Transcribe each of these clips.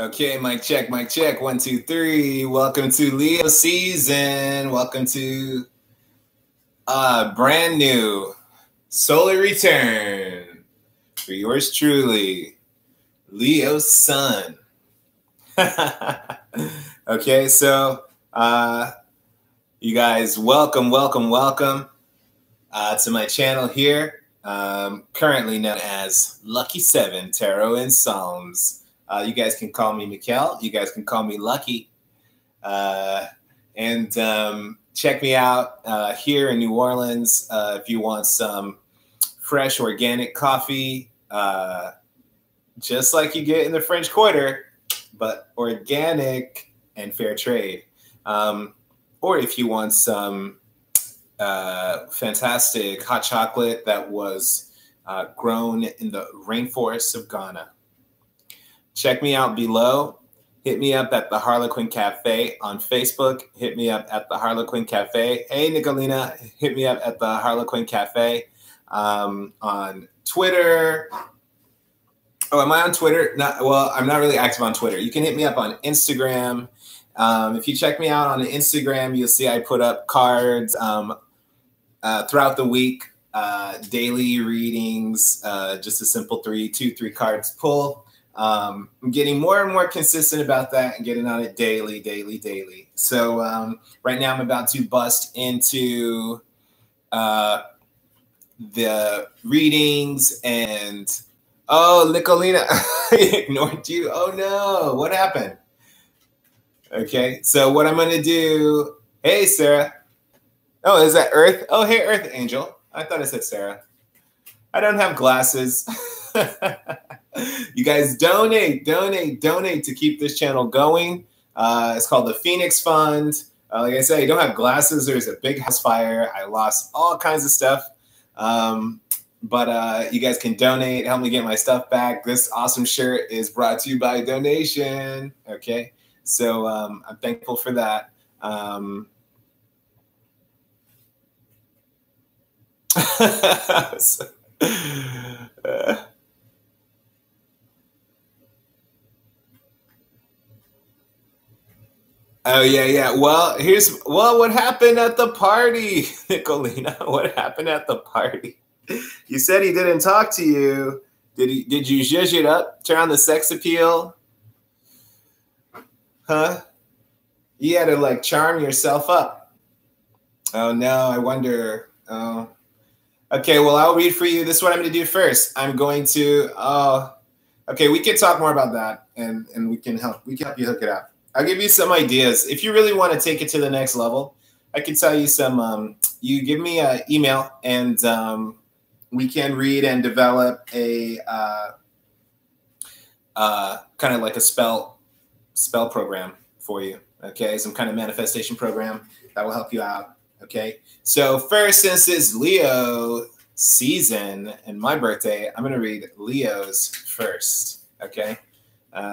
Okay, mic check, mic check. 1, 2, 3. Welcome to Leo season. Welcome to brand new solar return for yours truly, Leo's son. Okay, so you guys, welcome to my channel here, currently known as Lucky 7 Tarot and Psalms. You guys can call me Mikkel. You guys can call me Lucky. And check me out here in New Orleans if you want some fresh organic coffee, just like you get in the French Quarter, but organic and fair trade. Or if you want some fantastic hot chocolate that was grown in the rainforests of Ghana. Check me out below. Hit me up at the Harlequin Cafe on Facebook. Hit me up at the Harlequin Cafe. Hey, Nicolina, hit me up at the Harlequin Cafe on Twitter. Oh, am I on Twitter? Well, I'm not really active on Twitter. You can hit me up on Instagram. If you check me out on Instagram, you'll see I put up cards throughout the week, daily readings, just a simple 3 cards pull. I'm getting more and more consistent about that and getting on it daily. So right now I'm about to bust into the readings and, oh, Nicolina, I ignored you. Oh no, what happened? Okay, so what I'm going to do, hey, Sarah. Oh, is that Earth? Oh, hey, Earth Angel. I thought I said Sarah. I don't have glasses. You guys donate to keep this channel going. It's called the Phoenix Fund. Like I said, I don't have glasses. There's a big house fire. I lost all kinds of stuff. But you guys can donate, help me get my stuff back. This awesome shirt is brought to you by donation. Okay, so I'm thankful for that. Oh yeah. Well, what happened at the party, Nicolina? What happened at the party? You said he didn't talk to you. Did you zhuzh it up? Turn on the sex appeal? Huh? You had to like charm yourself up. Oh no, I wonder. Oh. Okay, well, I'll read for you. This is what I'm going to do first. I'm going to, okay, we can talk more about that and we can help you hook it up. I'll give you some ideas. If you really want to take it to the next level, I can tell you some, you give me an email and we can read and develop a kind of like a spell program for you. Okay, some kind of manifestation program that will help you out. Okay, so first, since it's Leo season and my birthday, I'm going to read Leo's first. Okay,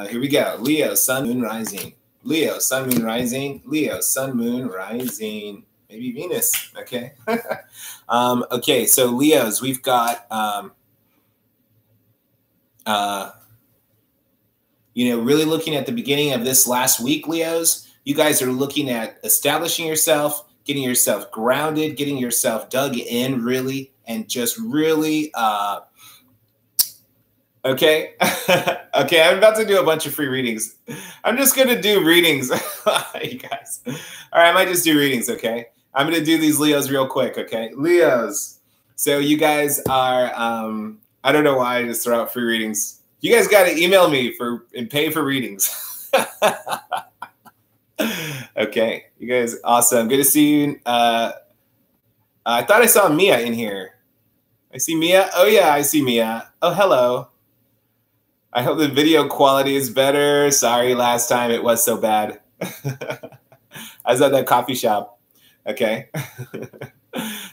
here we go. Leo, sun, moon, rising. Leo, sun, moon, rising. Leo, sun, moon, rising. Maybe Venus. Okay. Okay, so Leos, we've got, really looking at the beginning of this last week, Leos, you guys are looking at establishing yourself, getting yourself grounded, getting yourself dug in really, and just really, okay. Okay, I'm about to do a bunch of free readings. I'm just going to do readings, you guys. All right, I might just do readings, okay? I'm going to do these Leos real quick, okay? Leos. So you guys are, I don't know why I just throw out free readings. You guys got to email me and pay for readings. Okay, you guys, awesome. Good to see you. I thought I saw Mia in here. I see Mia. Oh, yeah, I see Mia. Oh, hello. I hope the video quality is better. Sorry, last time it was so bad. I was at that coffee shop. Okay.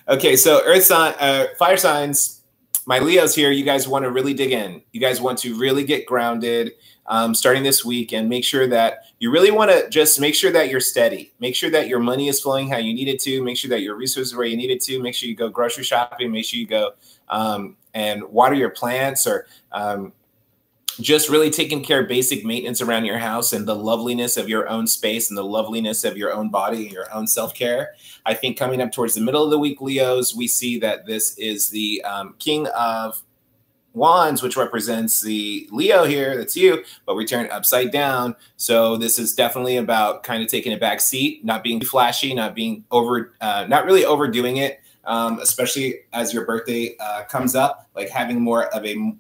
Okay, so earth sign, fire signs, my Leos here, you guys want to really dig in. You guys want to really get grounded starting this week and make sure that you really want to just make sure that you're steady. Make sure that your money is flowing how you need it to. Make sure that your resources are where you need it to. Make sure you go grocery shopping. Make sure you go and water your plants or just really taking care of basic maintenance around your house and the loveliness of your own space and the loveliness of your own body and your own self-care. I think coming up towards the middle of the week, Leos, we see that this is the King of Wands, which represents the Leo here, that's you, but we turn it upside down. So this is definitely about kind of taking a back seat, not being flashy, not being not really overdoing it, especially as your birthday comes up, like having more of a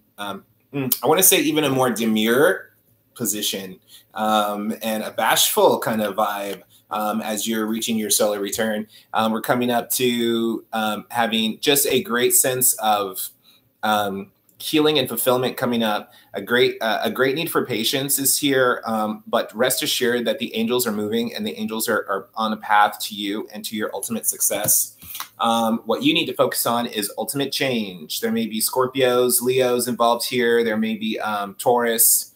I want to say even a more demure position and a bashful kind of vibe as you're reaching your solar return. We're coming up to having just a great sense of healing and fulfillment coming up. A great need for patience is here, but rest assured that the angels are moving and the angels are on a path to you and to your ultimate success. What you need to focus on is ultimate change. There may be Scorpios, Leos involved here. There may be Taurus,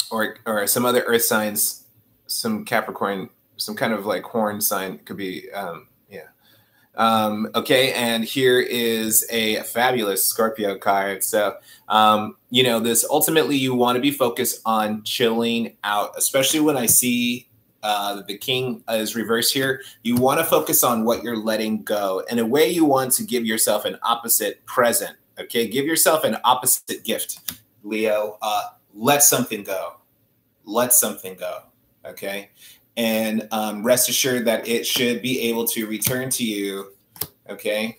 or some other earth signs, some Capricorn, some kind of like horn sign could be, okay, and here is a fabulous Scorpio card. So, you know, this ultimately you want to be focused on chilling out, especially when I see the king is reversed here. You want to focus on what you're letting go. In a way, you want to give yourself an opposite present. Okay, give yourself an opposite gift, Leo. Let something go. Let something go. Okay. And rest assured that it should be able to return to you. Okay.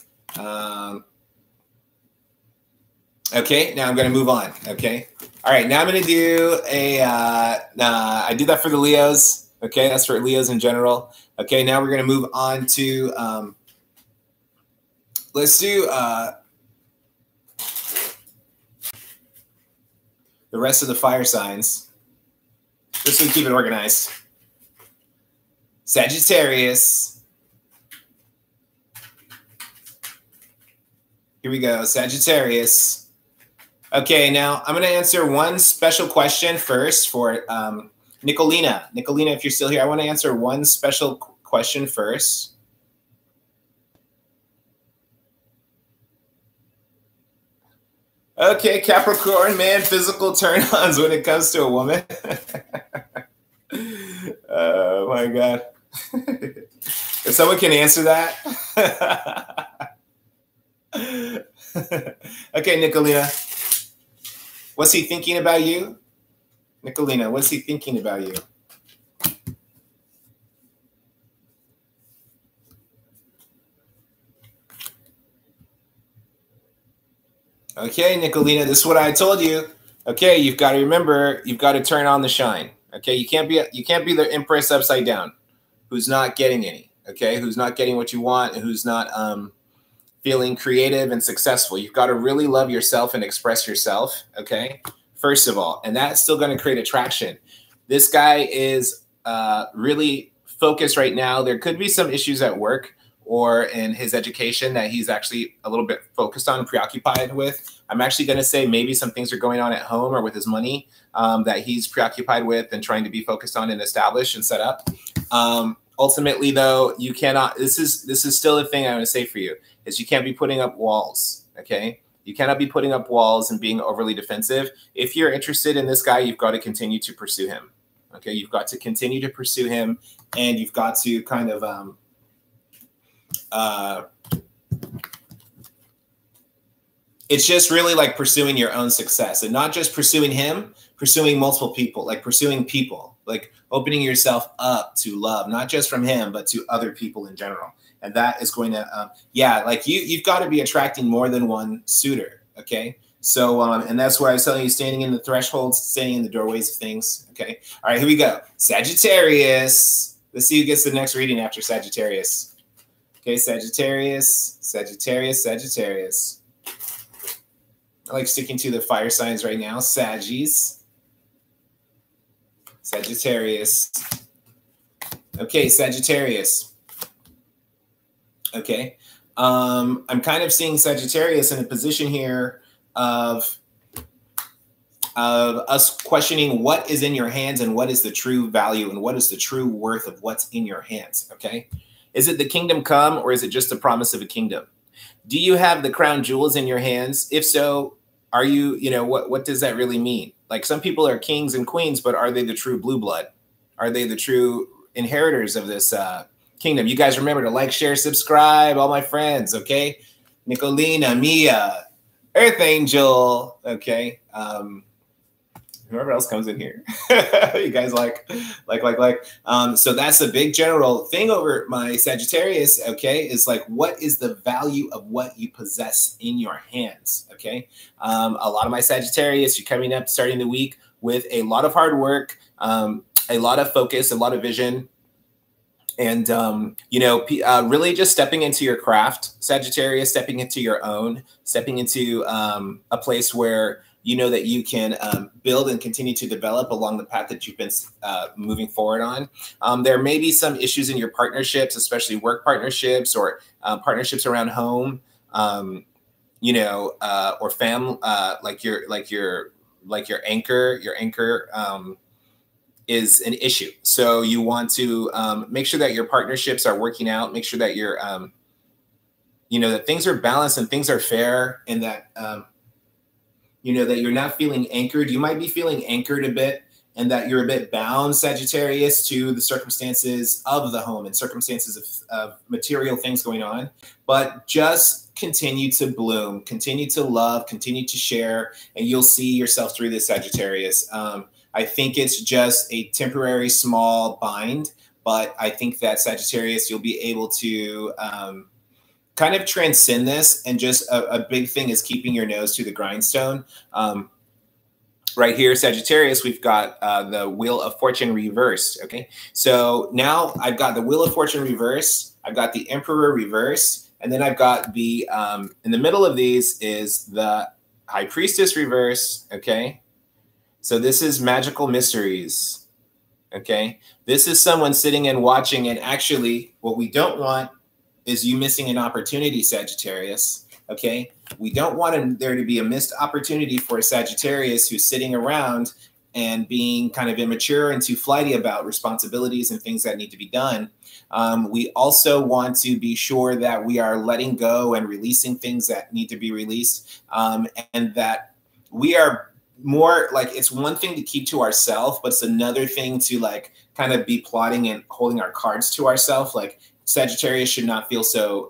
Okay. Now I'm going to move on. Okay. All right. Now I'm going to do I do that for the Leos. Okay. That's for Leos in general. Okay. Now we're going to move on to, let's do the rest of the fire signs. Just so we keep it organized. Sagittarius. Here we go, Sagittarius. Okay, now I'm going to answer one special question first for Nicolina. Nicolina, if you're still here, I want to answer one special question first. Okay, Capricorn, man, physical turn-ons when it comes to a woman. Oh my God. If someone can answer that. Okay, Nicolina. What's he thinking about you? Nicolina, what's he thinking about you? Okay, Nicolina, this is what I told you. Okay, you've got to remember, you've got to turn on the shine. Okay, you can't be the Empress upside down, who's not getting any. Okay, who's not getting what you want, and who's not feeling creative and successful. You've got to really love yourself and express yourself. Okay, first of all, and that's still going to create attraction. This guy is really focused right now. There could be some issues at work or in his education that he's actually a little bit focused on and preoccupied with. I'm actually going to say maybe some things are going on at home or with his money that he's preoccupied with and trying to be focused on and establish and set up. Ultimately, though, you cannot, this is still a thing I want to say for you, is you can't be putting up walls, okay? You cannot be putting up walls and being overly defensive. If you're interested in this guy, you've got to continue to pursue him, okay? You've got to continue to pursue him, and you've got to kind of it's just really like pursuing your own success and not just pursuing him, pursuing multiple people, like pursuing people, like opening yourself up to love, not just from him, but to other people in general. And that is going to, yeah, like you've got to be attracting more than one suitor. Okay. So, and that's why I was telling you, standing in the thresholds, standing in the doorways of things. Okay. All right, here we go. Sagittarius. Let's see who gets the next reading after Sagittarius. Okay, Sagittarius, Sagittarius, Sagittarius. I like sticking to the fire signs right now. Saggies. Sagittarius. Okay, Sagittarius. Okay. I'm kind of seeing Sagittarius in a position here of us questioning what is in your hands and what is the true value and what is the true worth of what's in your hands, okay? Is it the kingdom come or is it just the promise of a kingdom? Do you have the crown jewels in your hands? If so, are you, what does that really mean? Like, some people are kings and queens, but are they the true blue blood? Are they the true inheritors of this kingdom? You guys remember to like, share, subscribe, all my friends, okay? Nicolina, Mia, Earth Angel, okay? Whoever else comes in here. You guys like. So that's a big general thing over my Sagittarius, okay, is like, what is the value of what you possess in your hands, okay? A lot of my Sagittarius, you're coming up, starting the week with a lot of hard work, a lot of focus, a lot of vision, and, really just stepping into your craft, Sagittarius, stepping into your own, stepping into a place where you know that you can build and continue to develop along the path that you've been moving forward on. There may be some issues in your partnerships, especially work partnerships or partnerships around home, or family, like your anchor. Your anchor is an issue. So you want to make sure that your partnerships are working out. Make sure that you're, that things are balanced and things are fair, and that that you're not feeling anchored. You might be feeling anchored a bit, and that you're a bit bound, Sagittarius, to the circumstances of the home and circumstances of material things going on. But just continue to bloom, continue to love, continue to share, and you'll see yourself through this, Sagittarius. I think it's just a temporary small bind, but I think that, Sagittarius, you'll be able to kind of transcend this, and just a big thing is keeping your nose to the grindstone. Right here, Sagittarius, we've got the Wheel of Fortune reversed, okay? So now I've got the Wheel of Fortune reversed, I've got the Emperor reversed, and then I've got the, in the middle of these is the High Priestess reverse, okay? So this is magical mysteries, okay? This is someone sitting and watching, and actually what we don't want is you missing an opportunity, Sagittarius, okay? We don't want there to be a missed opportunity for a Sagittarius who's sitting around and being kind of immature and too flighty about responsibilities and things that need to be done. We also want to be sure that we are letting go and releasing things that need to be released, and that we are more like, it's one thing to keep to ourselves, but it's another thing to like kind of be plotting and holding our cards to ourselves. Like, Sagittarius should not feel so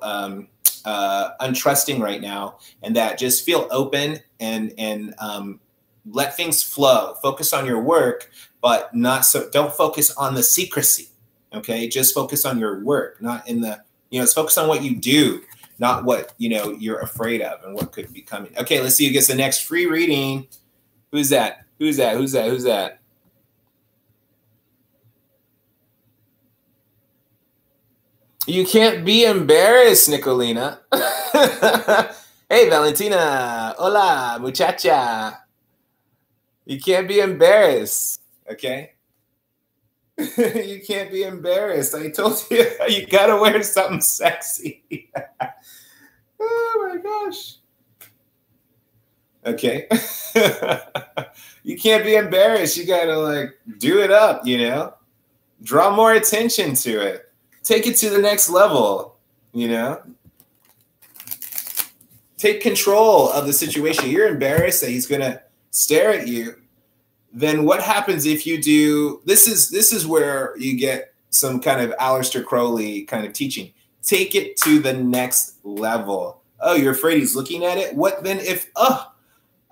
untrusting right now, and that just feel open and let things flow. Focus on your work, but don't focus on the secrecy, okay? Just focus on your work, not in the, it's focus on what you do, not what, you're afraid of and what could be coming. Okay, let's see who gets the next free reading. Who's that? Who's that? Who's that? Who's that? You can't be embarrassed, Nicolina. Hey, Valentina. Hola, muchacha. You can't be embarrassed, okay? You can't be embarrassed. I told you, you got to wear something sexy. Oh, my gosh. Okay. You can't be embarrassed. You got to, like, do it up, Draw more attention to it. Take it to the next level, Take control of the situation. You're embarrassed that he's going to stare at you. Then what happens if you do, this is where you get some kind of Aleister Crowley kind of teaching. Take it to the next level. Oh, you're afraid he's looking at it? What then if, oh,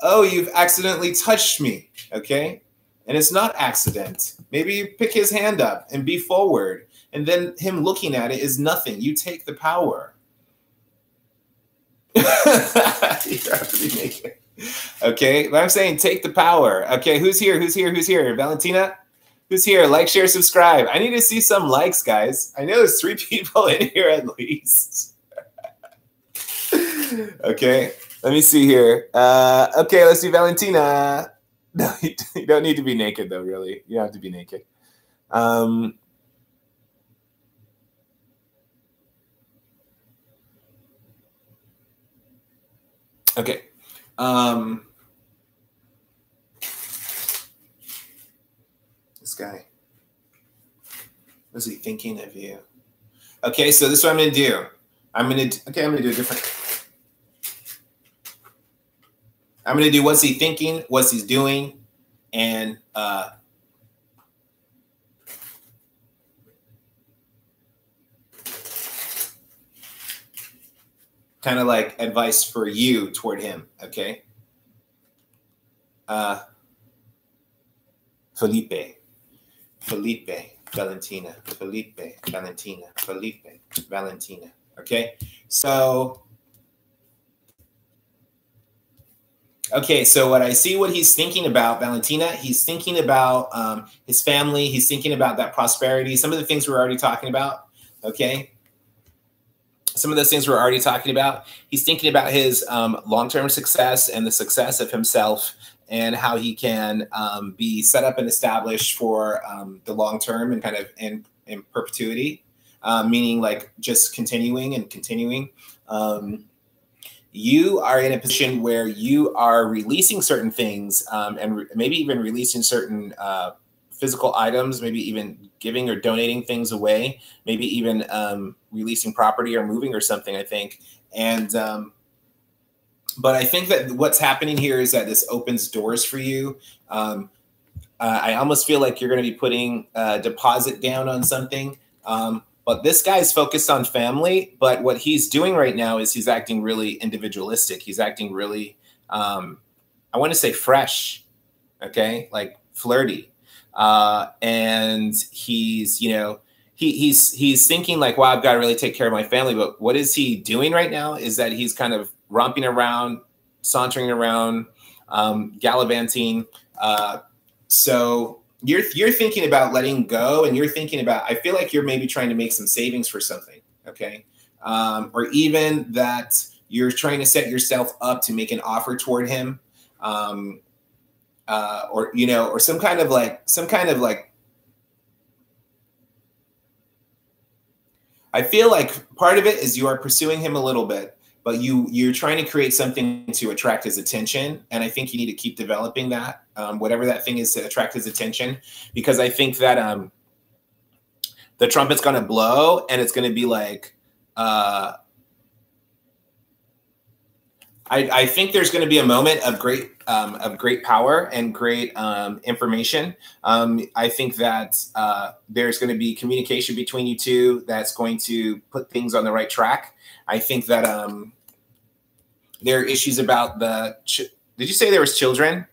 you've accidentally touched me, okay? And it's not accident. Maybe you pick his hand up and be forward. And then him looking at it is nothing. You take the power. You have to be naked. Okay, but I'm saying take the power. Okay, who's here? Who's here? Who's here? Valentina? Who's here? Like, share, subscribe. I need to see some likes, guys. I know there's 3 people in here at least. Okay, let me see here. Okay, let's see Valentina. No, you don't need to be naked, though, really. You don't have to be naked. Okay. This guy. Was he thinking of you? Okay, so this is what I'm going to do. I'm going to do it different. I'm going to do what's he thinking, what's he's doing, and kind of like advice for you toward him, okay? Felipe, Valentina, Valentina, okay? So, okay, so what I see what he's thinking about, Valentina, he's thinking about his family, he's thinking about that prosperity, some of the things we're already talking about, okay? Some of those things we're already talking about. He's thinking about his long-term success and the success of himself and how he can be set up and established for the long term and kind of in perpetuity, meaning like just continuing and continuing. You are in a position where you are releasing certain things and maybe even releasing certain physical items, maybe even giving or donating things away, maybe even releasing property or moving or something, I think. And, but I think that what's happening here is that this opens doors for you. I almost feel like you're going to be putting a deposit down on something. But this guy's focused on family, but what he's doing right now is he's acting really individualistic. He's acting really, I want to say fresh, okay? Like flirty. And he's, you know, he's thinking like, wow, I've got to really take care of my family. But what is he doing right now is that he's kind of romping around, sauntering around, gallivanting. So you're thinking about letting go, and you're thinking about, I feel like you're maybe trying to make some savings for something. Okay. Or even that you're trying to set yourself up to make an offer toward him. Or, you know, or some kind of like, I feel like part of it is you are pursuing him a little bit, but you're trying to create something to attract his attention. And I think you need to keep developing that, whatever that thing is, to attract his attention, because I think that the trumpet's going to blow, and it's going to be like, I think there's going to be a moment of great power and great information. I think that there's going to be communication between you two that's going to put things on the right track. I think that there are issues about the. Did you say there was children?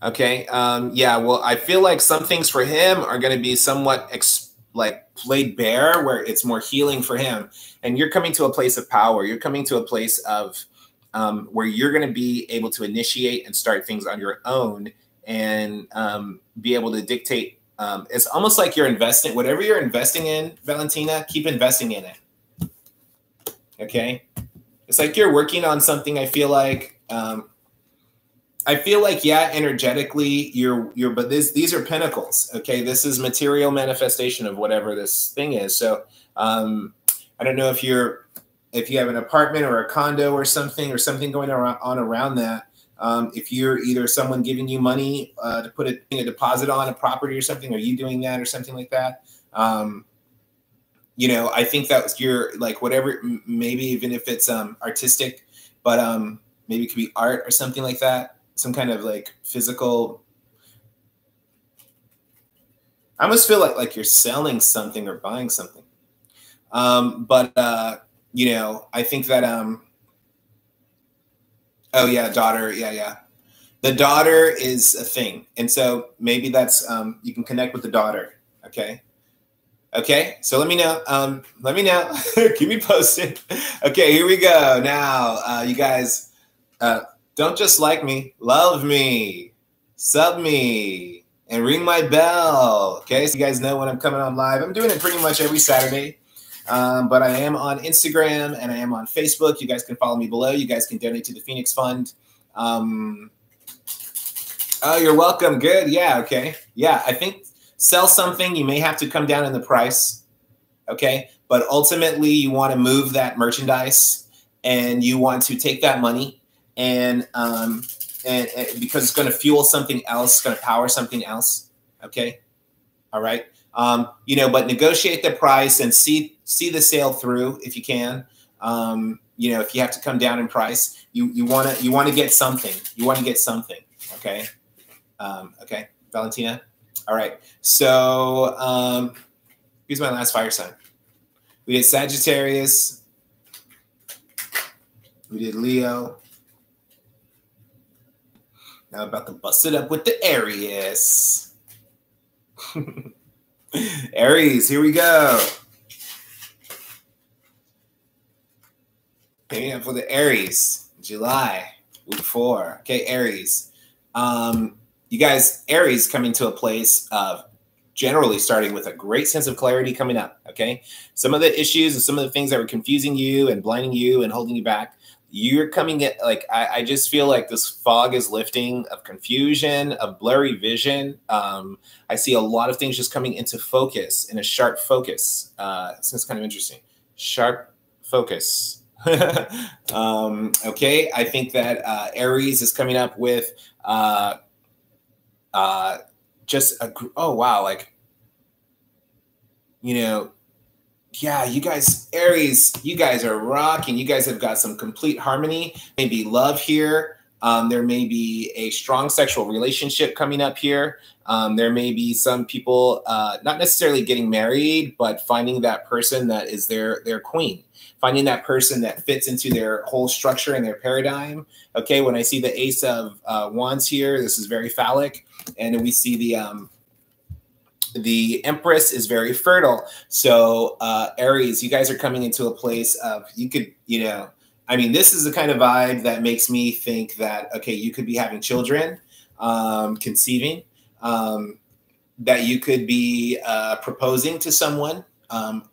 Okay. Yeah. Well, I feel like some things for him are going to be somewhat like laid bare, where it's more healing for him. And you're coming to a place of power. You're coming to a place of where you're going to be able to initiate and start things on your own, and be able to dictate. It's almost like you're investing, whatever you're investing in, Valentina, keep investing in it. Okay. It's like you're working on something. I feel like, yeah, energetically but these are pinnacles. Okay. This is material manifestation of whatever this thing is. So, I don't know if you have an apartment or a condo or something going on around that. If you're either someone giving you money to put a deposit on a property or something, are you doing that or something like that? You know, I think that was your, like, whatever, maybe even if it's artistic, but maybe it could be art or something like that. Some kind of like physical. I almost feel like you're selling something or buying something. But you know, I think that oh yeah, daughter, yeah. The daughter is a thing. And so maybe that's you can connect with the daughter. Okay. Okay, so let me know. Keep me posted. Okay, here we go. Now, you guys, don't just like me, love me, sub me, and ring my bell. Okay, so you guys know when I'm coming on live. I'm doing it pretty much every Saturday, but I am on Instagram and I am on Facebook. You guys can follow me below. You guys can donate to the Phoenix Fund. Oh, you're welcome. Good. Yeah. Okay. Yeah, I think. Sell something, you may have to come down in the price, okay? But ultimately, you want to move that merchandise, and you want to take that money, and because it's going to fuel something else, it's going to power something else, okay? All right. You know, but negotiate the price and see see the sale through if you can. You know, if you have to come down in price, you want to get something. You want to get something. Okay. Okay, Valentina. All right. So here's my last fire sign. We did Sagittarius. We did Leo. Now I'm about to bust it up with the Aries. Aries, here we go. Paying up for the Aries, July, week 4. Okay, Aries. You guys, Aries coming to a place of generally starting with a great sense of clarity coming up, okay? Some of the issues and some of the things that were confusing you and blinding you and holding you back, you're coming at, like, I just feel like this fog is lifting of confusion, of blurry vision. I see a lot of things just coming into focus, in a sharp focus. So it's kind of interesting. Sharp focus. Okay, I think that Aries is coming up with just a, oh wow, like, you know, yeah, you guys, Aries, you guys are rocking. You guys have got some complete harmony, maybe love here. There may be a strong sexual relationship coming up here. There may be some people not necessarily getting married, but finding that person that is their queen, finding that person that fits into their whole structure and their paradigm. Okay, when I see the Ace of Wands here, this is very phallic. And then we see the Empress is very fertile. So Aries, you guys are coming into a place of, you could, you know, I mean, this is the kind of vibe that makes me think that, okay, you could be having children, conceiving, that you could be proposing to someone,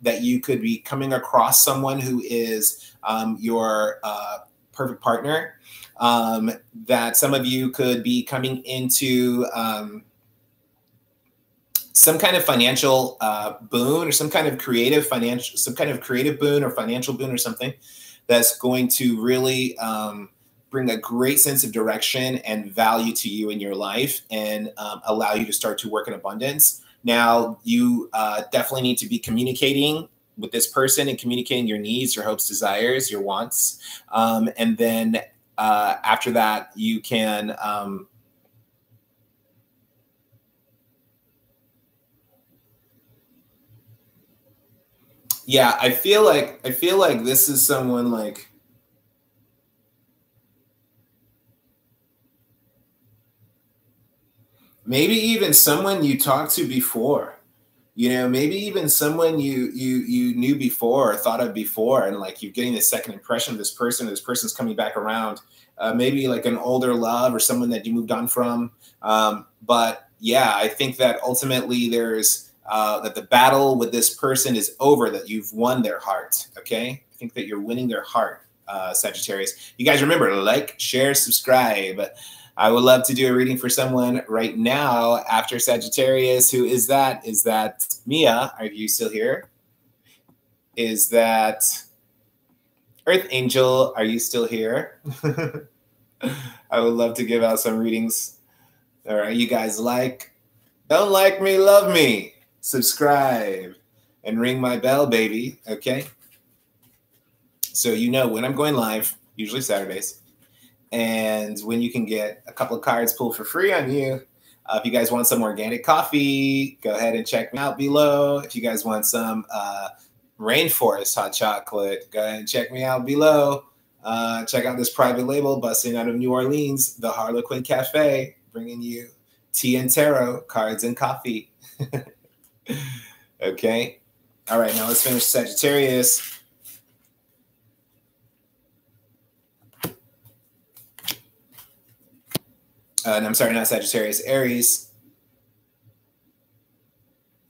that you could be coming across someone who is your perfect partner, that some of you could be coming into some kind of financial boon, or some kind of creative boon or financial boon or something that's going to really bring a great sense of direction and value to you in your life, and allow you to start to work in abundance. Now, you definitely need to be communicating with this person and communicating your needs, your hopes, desires, your wants. And then after that, you can yeah, I feel like this is someone like, maybe even someone you talked to before, you know, maybe even someone you knew before or thought of before, and like you're getting a second impression of this person, or this person's coming back around. Maybe like an older love or someone that you moved on from. But yeah, I think that ultimately there's that the battle with this person is over, that you've won their heart. Okay, I think that you're winning their heart, Sagittarius. You guys remember, like, share, subscribe. I would love to do a reading for someone right now after Sagittarius. Who is that? Is that Mia? Are you still here? Is that Earth Angel? Are you still here? I would love to give out some readings. All right, you guys like, don't like me, love me. Subscribe and ring my bell, baby. Okay. So you know when I'm going live, usually Saturdays, and when you can get a couple of cards pulled for free on you. If you guys want some organic coffee, go ahead and check me out below. If you guys want some rainforest hot chocolate, go ahead and check me out below. Check out this private label busting out of New Orleans, the Harlequin Cafe, bringing you tea and tarot, cards and coffee. Okay. All right, now let's finish Sagittarius. And I'm sorry, not Sagittarius, Aries.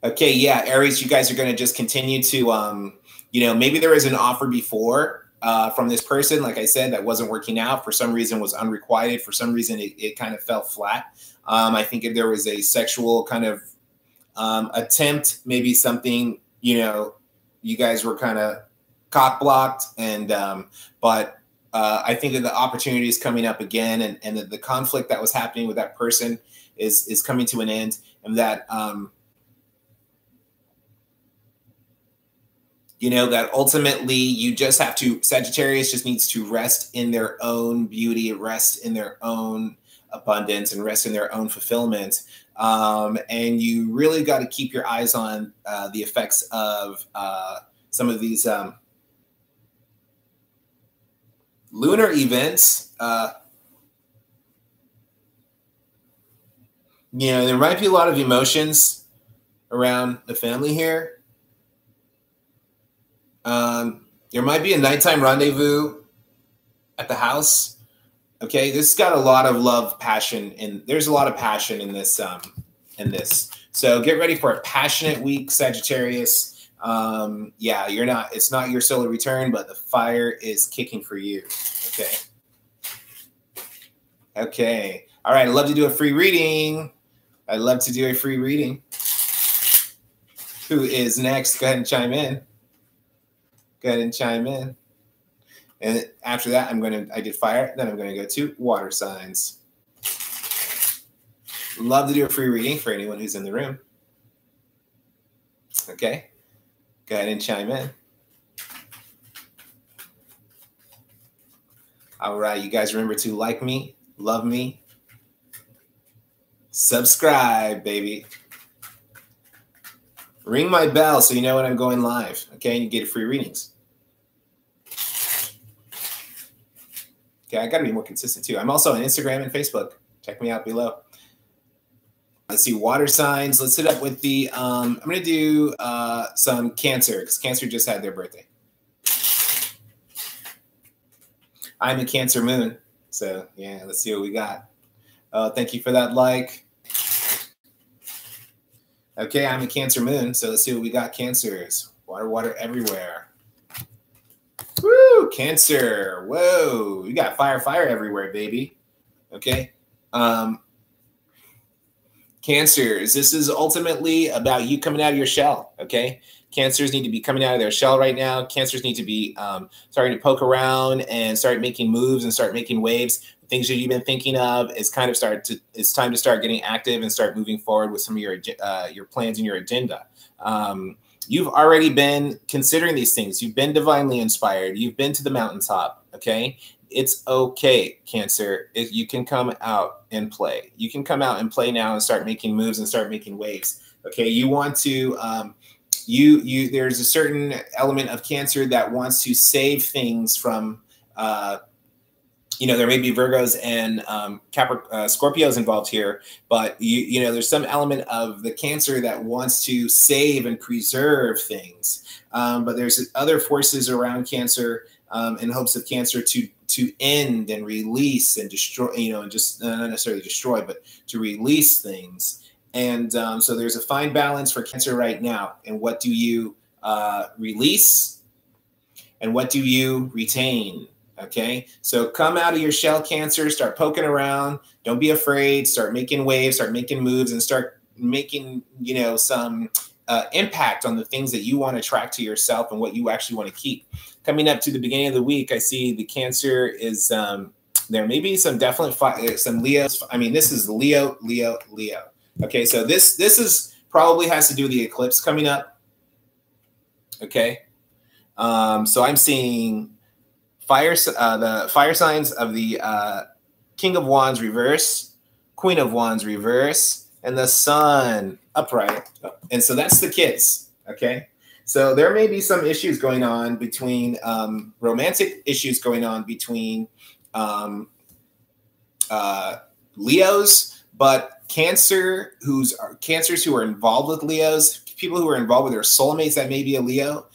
Okay, yeah, Aries, you guys are going to just continue to, you know, maybe there was an offer before from this person, like I said, that wasn't working out. For some reason was unrequited. For some reason, it kind of fell flat. I think if there was a sexual kind of attempt, maybe something, you know, you guys were kind of cock blocked, and but I think that the opportunity is coming up again, and that the conflict that was happening with that person is coming to an end, and that You know, that ultimately you just have to, Sagittarius just needs to rest in their own beauty, rest in their own abundance, and rest in their own fulfillment. And you really got to keep your eyes on the effects of some of these lunar events. You know, there might be a lot of emotions around the family here. There might be a nighttime rendezvous at the house. Okay, this has got a lot of love, passion, and there's a lot of passion in this. So get ready for a passionate week, Sagittarius. Yeah, you're not. It's not your solar return, but the fire is kicking for you. Okay. Okay. All right. I'd love to do a free reading. I'd love to do a free reading. Who is next? Go ahead and chime in. Go ahead and chime in. And after that, I did fire. Then I'm going to go to water signs. Love to do a free reading for anyone who's in the room. Okay. Go ahead and chime in. All right. You guys remember to like me, love me, subscribe, baby. Ring my bell so you know when I'm going live. Okay. And you get free readings. Okay, I got to be more consistent too. I'm also on Instagram and Facebook. Check me out below. Let's see, water signs. Let's hit up with the, I'm going to do some Cancer, because Cancer just had their birthday. I'm a Cancer moon. So yeah, let's see what we got. Thank you for that like. Okay, I'm a Cancer moon. So let's see what we got, Cancers. Water, water everywhere. Woo, Cancer. Whoa, you got fire, fire everywhere, baby. Okay. Cancers, this is ultimately about you coming out of your shell. Okay. Cancers need to be coming out of their shell right now. Cancers need to be starting to poke around and start making moves and start making waves. Things that you've been thinking of is kind of it's time to start getting active and start moving forward with some of your plans and your agenda. You've already been considering these things. You've been divinely inspired. You've been to the mountaintop, okay? It's okay, Cancer. If you can come out and play. You can come out and play now and start making moves and start making waves, okay? You want to, there's a certain element of Cancer that wants to save things from, there may be Virgos and Scorpios involved here, but there's some element of the Cancer that wants to save and preserve things. But there's other forces around Cancer in hopes of Cancer to end and release and destroy, and just not necessarily destroy, but to release things. And so there's a fine balance for Cancer right now. And what do you release and what do you retain? Okay, so come out of your shell, Cancer, start poking around. Don't be afraid. Start making waves, start making moves, and start making, some impact on the things that you want to attract to yourself and what you actually want to keep. Coming up to the beginning of the week, I see the Cancer is, there may be some some Leos. I mean, this is Leo, Leo, Leo. Okay, so this is probably has to do with the eclipse coming up. Okay, so I'm seeing the fire signs of the King of Wands reverse, Queen of Wands reverse, and the Sun upright. And so that's the kids, okay? So there may be some issues going on between, romantic issues going on between Leos, but Cancers who are involved with Leos, people who are involved with their soulmates that may be a Leo,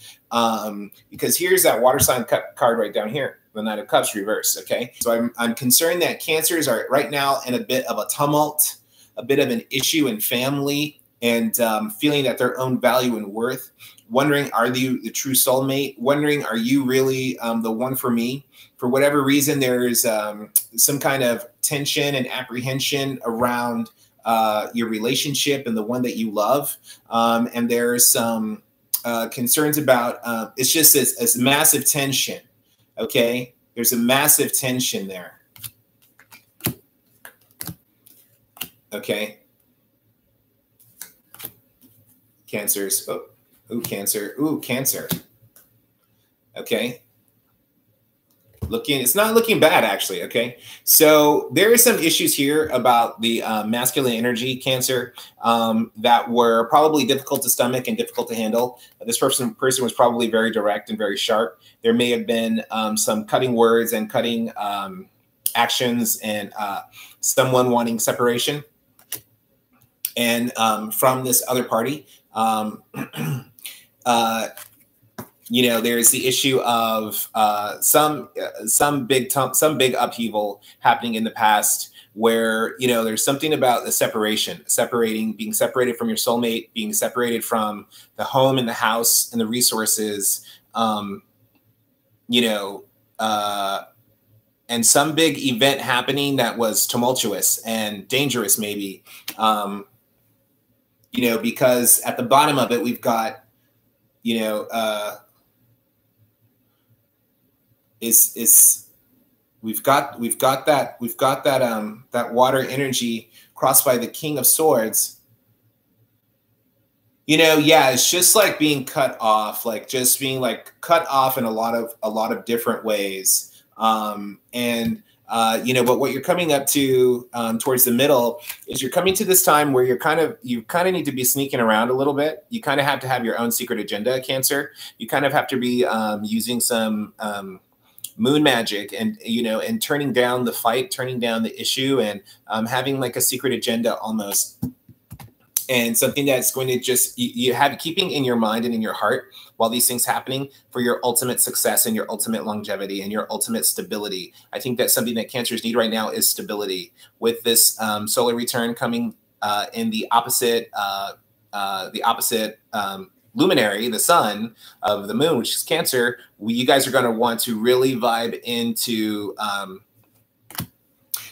because here's that water sign card right down here, the Knight of Cups reverse. Okay, so I'm concerned that Cancers are right now in a bit of a tumult, a bit of an issue in family, and feeling that their own value and worth, wondering, are you the true soulmate? Wondering, are you really the one for me? For whatever reason, there's some kind of tension and apprehension around your relationship and the one that you love, and there's some concerns about, it's just this massive tension, okay? There's a massive tension there, okay? Cancers, oh, ooh, Cancer, ooh, Cancer. Okay. It's not looking bad, actually. Okay, so there are some issues here about the masculine energy, Cancer, that were probably difficult to stomach and difficult to handle. This person was probably very direct and very sharp. There may have been some cutting words and cutting actions, and someone wanting separation, and from this other party. You know, there's the issue of some big upheaval happening in the past, where, you know, there's something about the being separated from your soulmate, being separated from the home and the house and the resources, you know, and some big event happening that was tumultuous and dangerous, maybe, you know, because at the bottom of it, we've got, you know, we've got that water energy crossed by the King of Swords. You know, yeah, it's just like being cut off, like just being like cut off in a lot of different ways. You know, but what you're coming up to towards the middle is you're coming to this time where you kind of need to be sneaking around a little bit. You kind of have to have your own secret agenda, Cancer. You kind of have to be using some moon magic, and, you know, and turning down the fight, turning down the issue, and having like a secret agenda almost, and something that's going to just you have keeping in your mind and in your heart while these things happening for your ultimate success and your ultimate longevity and your ultimate stability. I think that's something that Cancers need right now, is stability. With this solar return coming in the opposite luminary, the sun of the moon, which is Cancer, you guys are going to want to really vibe into,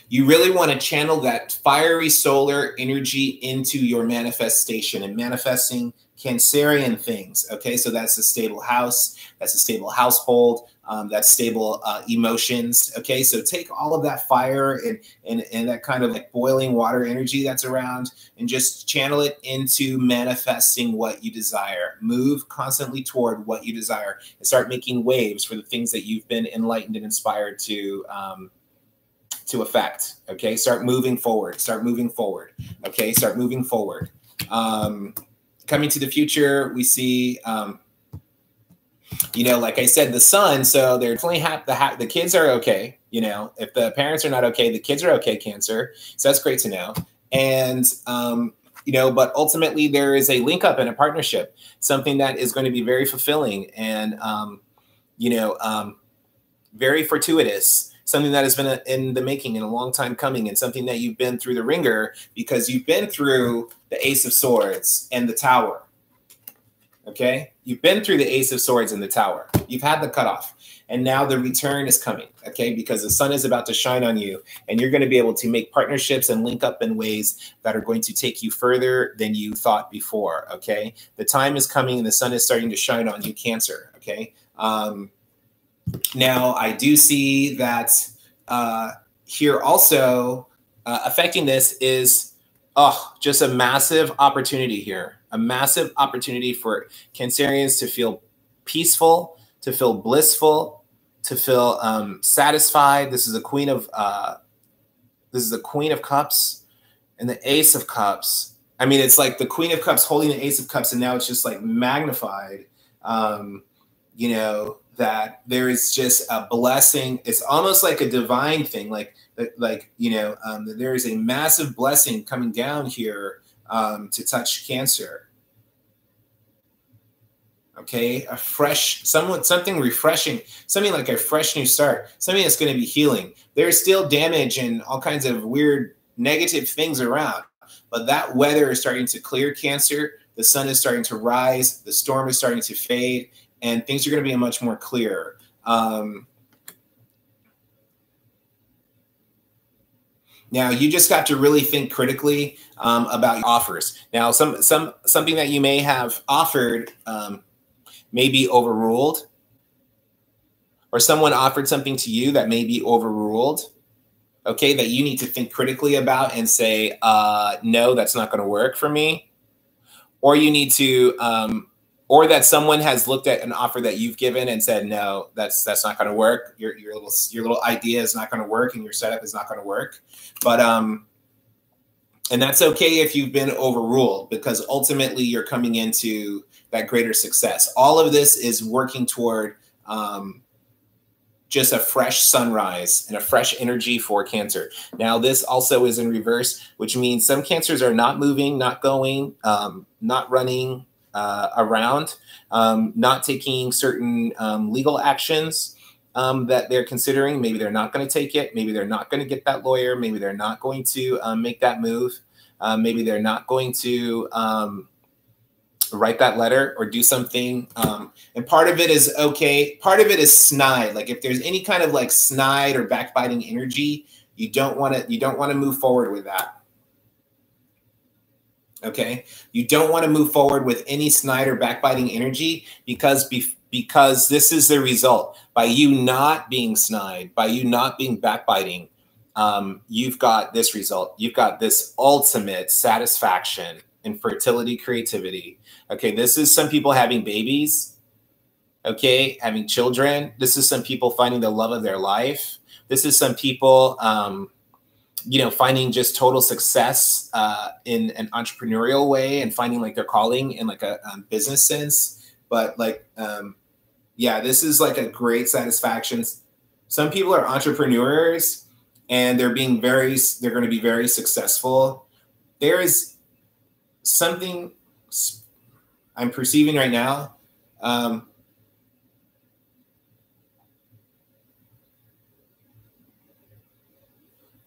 you really want to channel that fiery solar energy into your manifestation and manifesting Cancerian things. Okay, so that's a stable house, that's a stable household, that's stable emotions. Okay, so take all of that fire and that kind of like boiling water energy that's around, and just channel it into manifesting what you desire. Move constantly toward what you desire, and start making waves for the things that you've been enlightened and inspired to affect. Okay, start moving forward. Start moving forward. Okay, start moving forward. Coming to the future, we see, you know, like I said, the sun. So they're definitely the kids are okay. You know, if the parents are not okay, the kids are okay, Cancer. So that's great to know. And, you know, but ultimately there is a link up and a partnership, something that is going to be very fulfilling and, you know, very fortuitous. Something that has been in the making and a long time coming, and something that you've been through the ringer, because you've been through the Ace of Swords and the Tower. Okay, you've been through the Ace of Swords and the Tower. You've had the cutoff, and now the return is coming. Okay, because the sun is about to shine on you, and you're going to be able to make partnerships and link up in ways that are going to take you further than you thought before. Okay, the time is coming, and the sun is starting to shine on you, Cancer. Okay. Now, I do see that here also affecting this is just a massive opportunity here, a massive opportunity for Cancerians to feel peaceful, to feel blissful, to feel satisfied. This is the Queen of Cups and the Ace of Cups. I mean, it's like the Queen of Cups holding the Ace of Cups, and now it's just like magnified. You know, that there is just a blessing. It's almost like a divine thing, like you know, there is a massive blessing coming down here to touch Cancer. Okay, a fresh, something refreshing, something like a fresh new start, something that's going to be healing. There's still damage and all kinds of weird negative things around, but that weather is starting to clear, Cancer. The sun is starting to rise, the storm is starting to fade, and things are going to be much more clear. Now, you just got to really think critically about your offers. Now, something that you may have offered may be overruled, or someone offered something to you that may be overruled. Okay, that you need to think critically about and say, no, that's not going to work for me. Or you need to or that someone has looked at an offer that you've given and said, no, that's not going to work. Your little idea is not going to work, and your setup is not going to work. But and that's okay if you've been overruled, because ultimately you're coming into that greater success. All of this is working toward just a fresh sunrise and a fresh energy for Cancer. Now, this also is in reverse, which means some Cancers are not moving, not going, not running around, not taking certain legal actions that they're considering. Maybe they're not going to take it. Maybe they're not going to get that lawyer. Maybe they're not going to make that move. Maybe they're not going to write that letter or do something. And part of it is okay. Part of it is snide. Like if there's any kind of like snide or backbiting energy, you don't want to move forward with that. Okay. You don't want to move forward with any snide or backbiting energy, because this is the result. By you not being snide, by you not being backbiting, you've got this result. You've got this ultimate satisfaction in fertility, creativity. Okay, this is some people having babies, okay, having children. This is some people finding the love of their life. This is some people, you know, finding just total success in an entrepreneurial way and finding like their calling in like a business sense. But like, yeah, this is like a great satisfaction. Some people are entrepreneurs and they're going to be very successful. There is something I'm perceiving right now.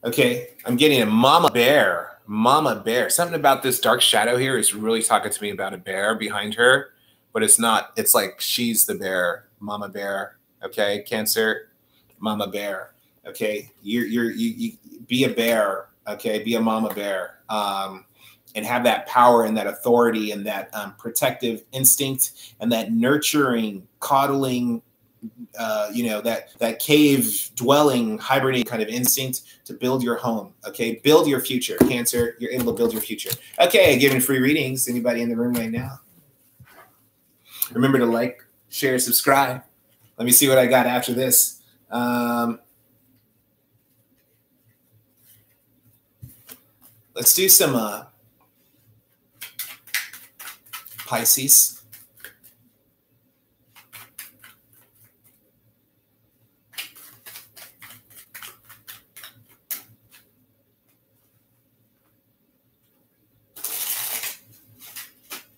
Okay, I'm getting a mama bear. Mama bear. Something about this dark shadow here is really talking to me about a bear behind her, but it's not. It's like she's the bear, mama bear. Okay, Cancer, mama bear. Okay, you be a bear. Okay, be a mama bear. And have that power and that authority and that protective instinct and that nurturing, coddling, you know, that cave dwelling, hibernate kind of instinct to build your home. Okay, build your future, Cancer. You're able to build your future. Okay, giving free readings. Anybody in the room right now? Remember to like, share, subscribe. Let me see what I got after this. Let's do some Pisces.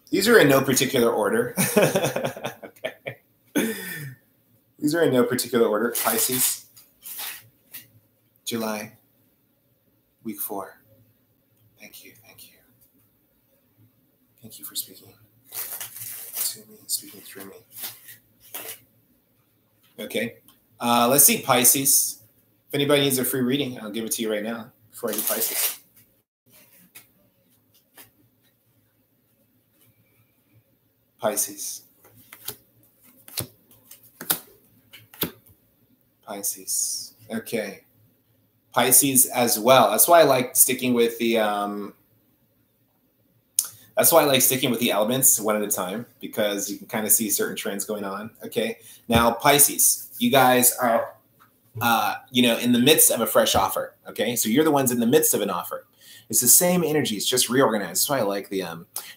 These are in no particular order. Okay. These are in no particular order. Pisces, July, week 4. Thank you. Thank you. Thank you for speaking to me, speaking through me. Okay. Let's see Pisces. If anybody needs a free reading, I'll give it to you right now before I do Pisces. Pisces. Pisces. Okay. Pisces as well. That's why I like sticking with the elements one at a time, because you can kind of see certain trends going on. Okay. Now, Pisces, you guys are you know, in the midst of a fresh offer. Okay. So you're the ones in the midst of an offer. It's the same energy. It's just reorganized. That's why I like the,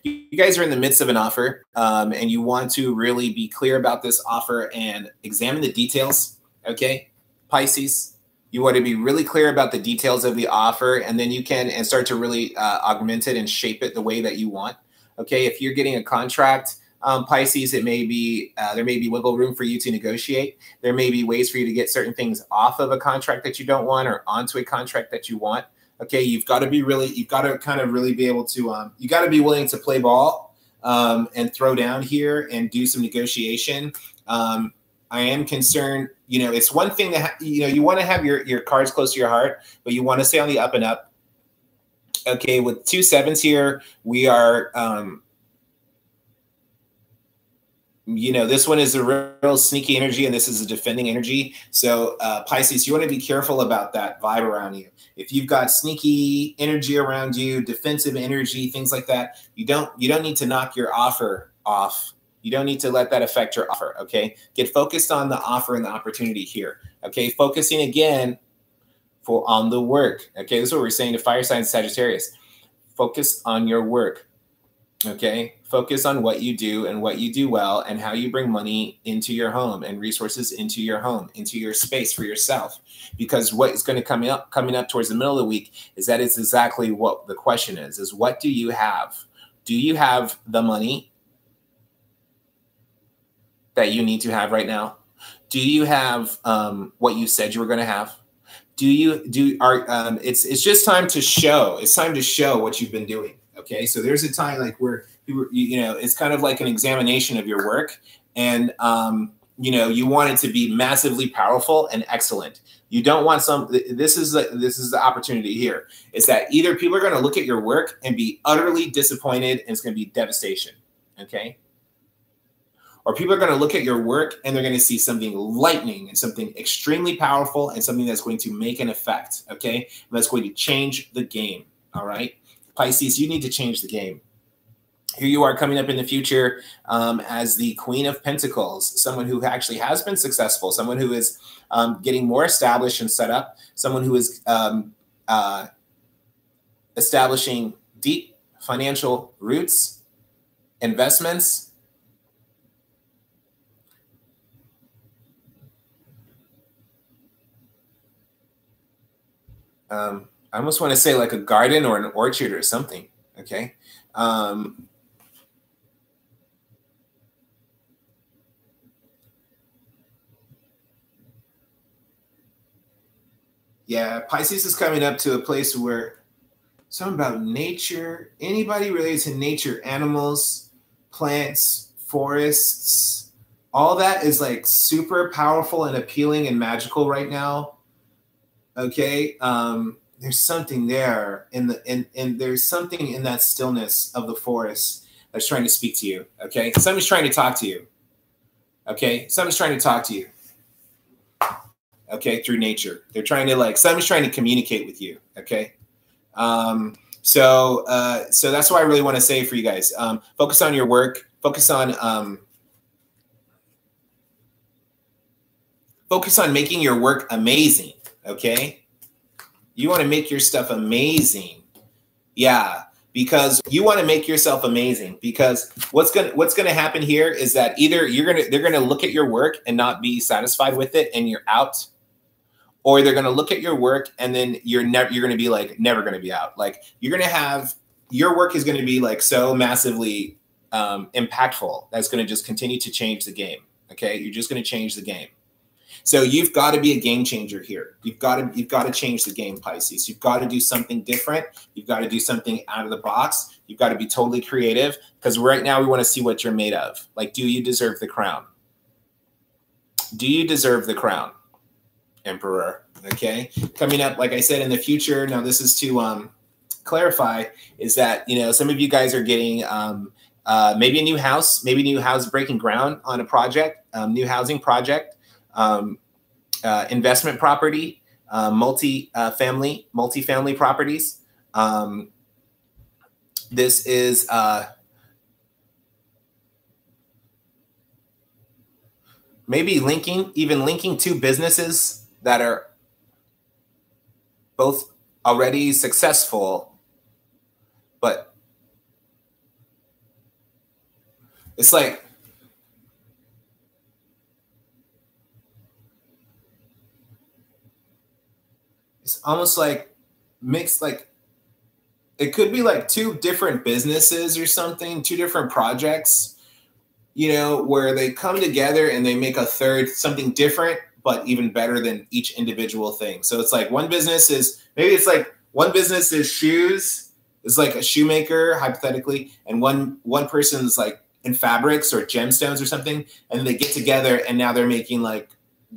you guys are in the midst of an offer and you want to really be clear about this offer and examine the details. Okay. Pisces, you want to be really clear about the details of the offer, and then you can and start to really augment it and shape it the way that you want. Okay. If you're getting a contract, Pisces, it may be, there may be wiggle room for you to negotiate. There may be ways for you to get certain things off of a contract that you don't want or onto a contract that you want. Okay, you've got to be really, you've got to kind of really be able to, you got to be willing to play ball and throw down here and do some negotiation. I am concerned, you know, it's one thing that, you know, you want to have your cards close to your heart, but you want to stay on the up and up. Okay, with 2 7s here, we are, you know, this one is a real sneaky energy and this is a defending energy. So Pisces, you want to be careful about that vibe around you. If you've got sneaky energy around you, defensive energy, things like that, you don't need to knock your offer off You don't need to let that affect your offer, okay? Get focused on the offer and the opportunity here, okay? Focusing again on the work, okay? This is what we're saying to fire signs Sagittarius. Focus on your work, okay? Focus on what you do and what you do well and how you bring money into your home and resources into your home, into your space for yourself. Because what is going to coming up towards the middle of the week is that it's exactly what the question is what do you have? Do you have the money that you need to have right now? Do you have what you said you were going to have? It's just time to show. It's time to show what you've been doing. Okay, so there's a time like where it's kind of like an examination of your work, and you want it to be massively powerful and excellent. You don't want this is the opportunity here. Is that either people are going to look at your work and be utterly disappointed and it's going to be devastation, okay? Or people are going to look at your work and they're going to see something lightning and something extremely powerful and something that's going to make an effect, okay? And that's going to change the game, all right? Pisces, you need to change the game. Here you are coming up in the future as the Queen of Pentacles, someone who actually has been successful, someone who is getting more established and set up, someone who is establishing deep financial roots, investments. I almost want to say like a garden or an orchard or something, okay? Yeah, Pisces is coming up to a place where something about nature, anybody related to nature, animals, plants, forests, all that is like super powerful and appealing and magical right now. Okay, there's something there and there's something in that stillness of the forest that's trying to speak to you. Okay, somebody's trying to talk to you. Okay, somebody's trying to talk to you. Okay, through nature, they're trying to somebody's trying to communicate with you. Okay, so that's why I really want to say for you guys, focus on your work, focus on making your work amazing. Okay, you want to make your stuff amazing. Yeah, because you want to make yourself amazing, because what's gonna happen here is that either they're gonna look at your work and not be satisfied with it and you're out, or they're gonna look at your work and then you're gonna be like never gonna be out. Like you're gonna have your work is gonna be like so massively impactful that's gonna just continue to change the game. Okay, you're just gonna change the game. So you've got to be a game changer here. You've got to change the game, Pisces. You've got to do something different. You've got to do something out of the box. You've got to be totally creative, because right now we want to see what you're made of. Like, do you deserve the crown? Do you deserve the crown, Emperor? Okay. Coming up, like I said, in the future. Now, this is to clarify, is that some of you guys are getting maybe a new house, breaking ground on a project, new housing project. Investment property, multifamily properties. This is maybe linking two businesses that are both already successful, but it's like it's almost like mixed, like it could be like two different businesses or something, two different projects, where they come together and they make a third, something different, but even better than each individual thing. So it's like one business is shoes, is like a shoemaker, hypothetically, and one person's like in fabrics or gemstones or something, and they get together and now they're making like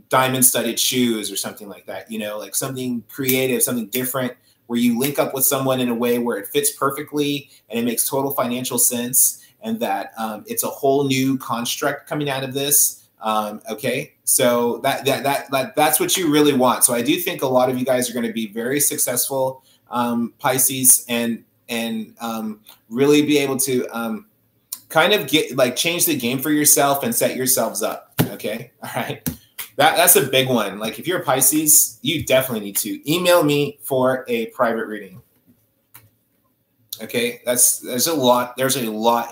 diamond studded shoes or something like that, like something creative, something different, where you link up with someone in a way where it fits perfectly and it makes total financial sense, and that it's a whole new construct coming out of this. Okay, so that's what you really want. So I do think a lot of you guys are going to be very successful, Pisces, and really be able to kind of change the game for yourself and set yourselves up. Okay. All right. That's a big one. Like if you're a Pisces, you definitely need to email me for a private reading. Okay. There's a lot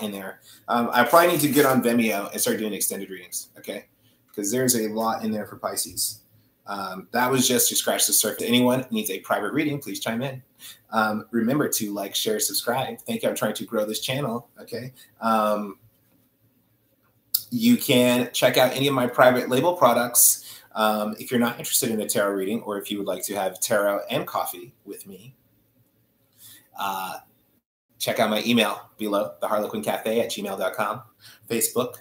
in there. I probably need to get on Vimeo and start doing extended readings. Okay. Because there's a lot in there for Pisces. That was just to scratch the surface. Anyone needs a private reading, please chime in. Remember to like, share, subscribe. Thank you. I'm trying to grow this channel. Okay. You can check out any of my private label products. If you're not interested in a tarot reading, or if you would like to have tarot and coffee with me, check out my email below, theharlequincafe@gmail.com, Facebook,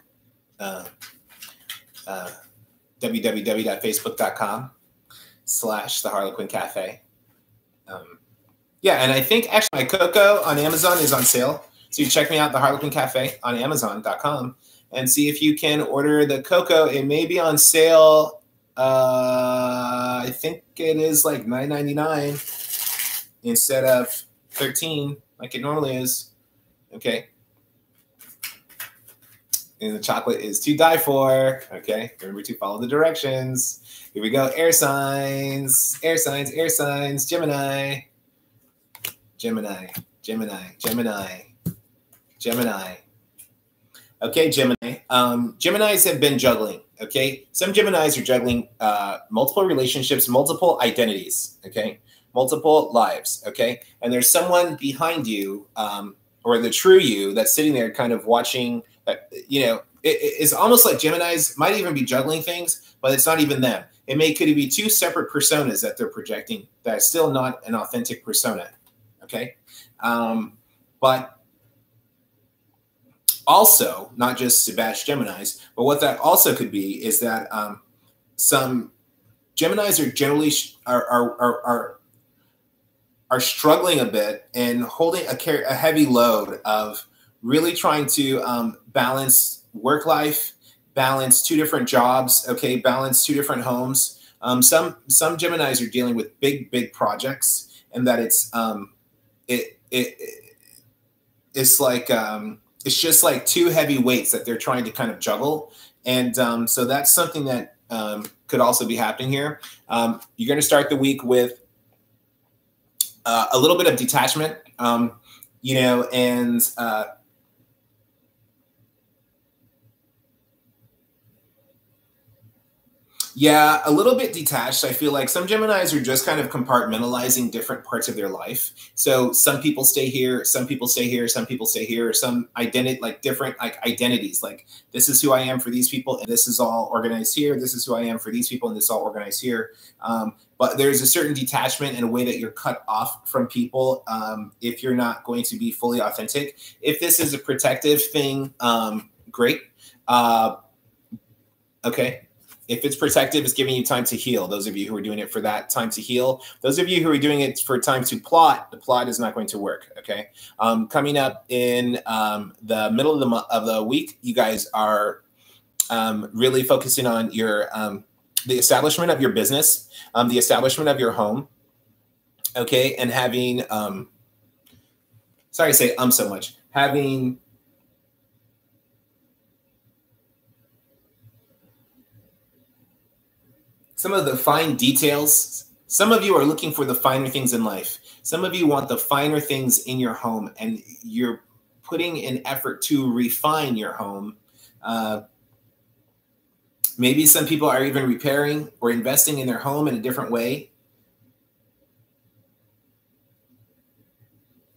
www.facebook.com/theharlequincafe. Yeah, and I think actually my cocoa on Amazon is on sale. So you check me out, the Harlequin Cafe on Amazon.com, and see if you can order the cocoa. It may be on sale. I think it is like $9.99 instead of $13 like it normally is. Okay. And the chocolate is to die for. Okay. Remember to follow the directions. Here we go. Air signs, air signs, air signs. Gemini. Gemini, Gemini, Gemini, Gemini. Okay, Gemini. Geminis have been juggling. Okay. Some Geminis are juggling multiple relationships, multiple identities. Okay. Multiple lives. Okay. And there's someone behind you, or the true you, that's sitting there kind of watching. You know, it's almost like Geminis might even be juggling things, but it's not even them. Could be two separate personas that they're projecting. That's still not an authentic persona. Okay. But also, not just to bash Geminis, but what that also could be is that some Geminis are generally are struggling a bit and holding a heavy load of really trying to balance work life, balance two different jobs, okay, balance two different homes. Some Geminis are dealing with big projects, and that it's like it's just like two heavy weights that they're trying to kind of juggle, and so that's something that could also be happening here. You're going to start the week with a little bit of detachment, you know, and yeah, a little bit detached. I feel like some Geminis are just kind of compartmentalizing different parts of their life. So some people stay here, some people stay here, some people stay here, some identity, like different like identities. Like this is who I am for these people, and this is all organized here. This is who I am for these people, and this is all organized here. But there's a certain detachment and a way that you're cut off from people if you're not going to be fully authentic. If this is a protective thing, great. Okay. If it's protective, it's giving you time to heal. Those of you who are doing it for that time to heal. Those of you who are doing it for time to plot, the plot is not going to work, okay? Coming up in the middle of the week, you guys are really focusing on your the establishment of your business, the establishment of your home, okay? And having, sorry to say so much, having some of the fine details. Some of you are looking for the finer things in life. Some of you want the finer things in your home, and you're putting an effort to refine your home. Maybe some people are even repairing or investing in their home in a different way.